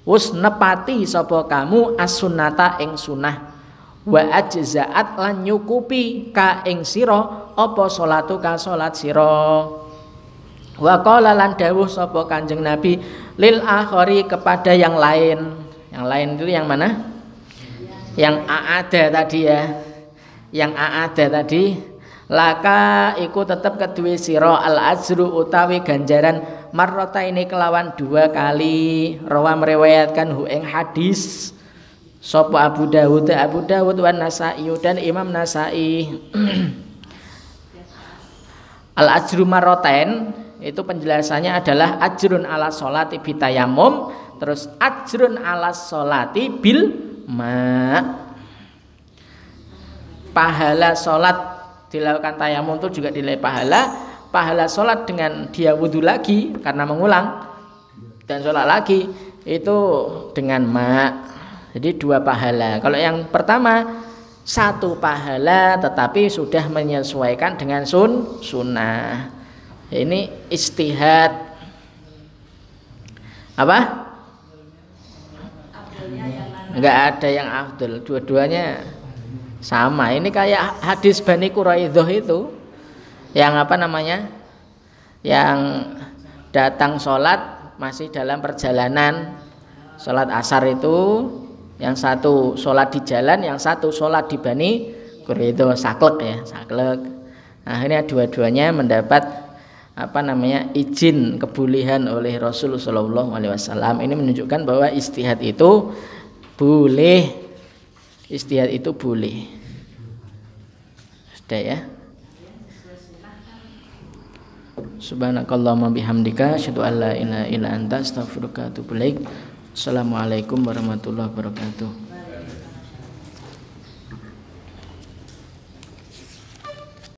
wus nepati sapa kamu as-sunnata ing sunah, wa ajzaat lan nyukupi ka ing sira apa salatu ka salat sira. Wa qala lan dawuh sapa Kanjeng Nabi lil akhari kepada yang lain. Yang lain itu yang mana? Yang aada tadi ya. Yang aada tadi, laka iku tetep kedue sira al ajru utawi ganjaran marrota ini kelawan 2 kali. Rawa meriwayatkan hu ing hadis sapa Abu Dawud wan Nasa'i dan Imam Nasa'i. Al ajru marrotain itu penjelasannya adalah ajrun ala sholati bitayamum, terus ajrun ala sholati bil ma. Pahala sholat dilakukan tayamum itu juga nilai pahala. Pahala sholat dengan dia wudhu lagi karena mengulang dan sholat lagi itu dengan ma. Jadi 2 pahala. Kalau yang pertama 1 pahala tetapi sudah menyesuaikan dengan sunnah. Ini istihad apa? Enggak ada yang afdal, dua-duanya sama. Ini kayak hadis Bani Quraidah itu, yang apa namanya, yang datang sholat masih dalam perjalanan. Sholat asar itu yang satu sholat di jalan, yang satu sholat di Bani Quraidah, saklek ya, saklek. Nah ini dua-duanya mendapat apa namanya, izin kebolehan oleh Rasulullah SAW. Ini menunjukkan bahwa istihad itu boleh, istihad itu boleh. Sudah ya. Subhanakallahumma bihamdika asyhadu an la ilaha illa anta astaghfiruka wa atubu ilaik. Assalamualaikum warahmatullahi wabarakatuh.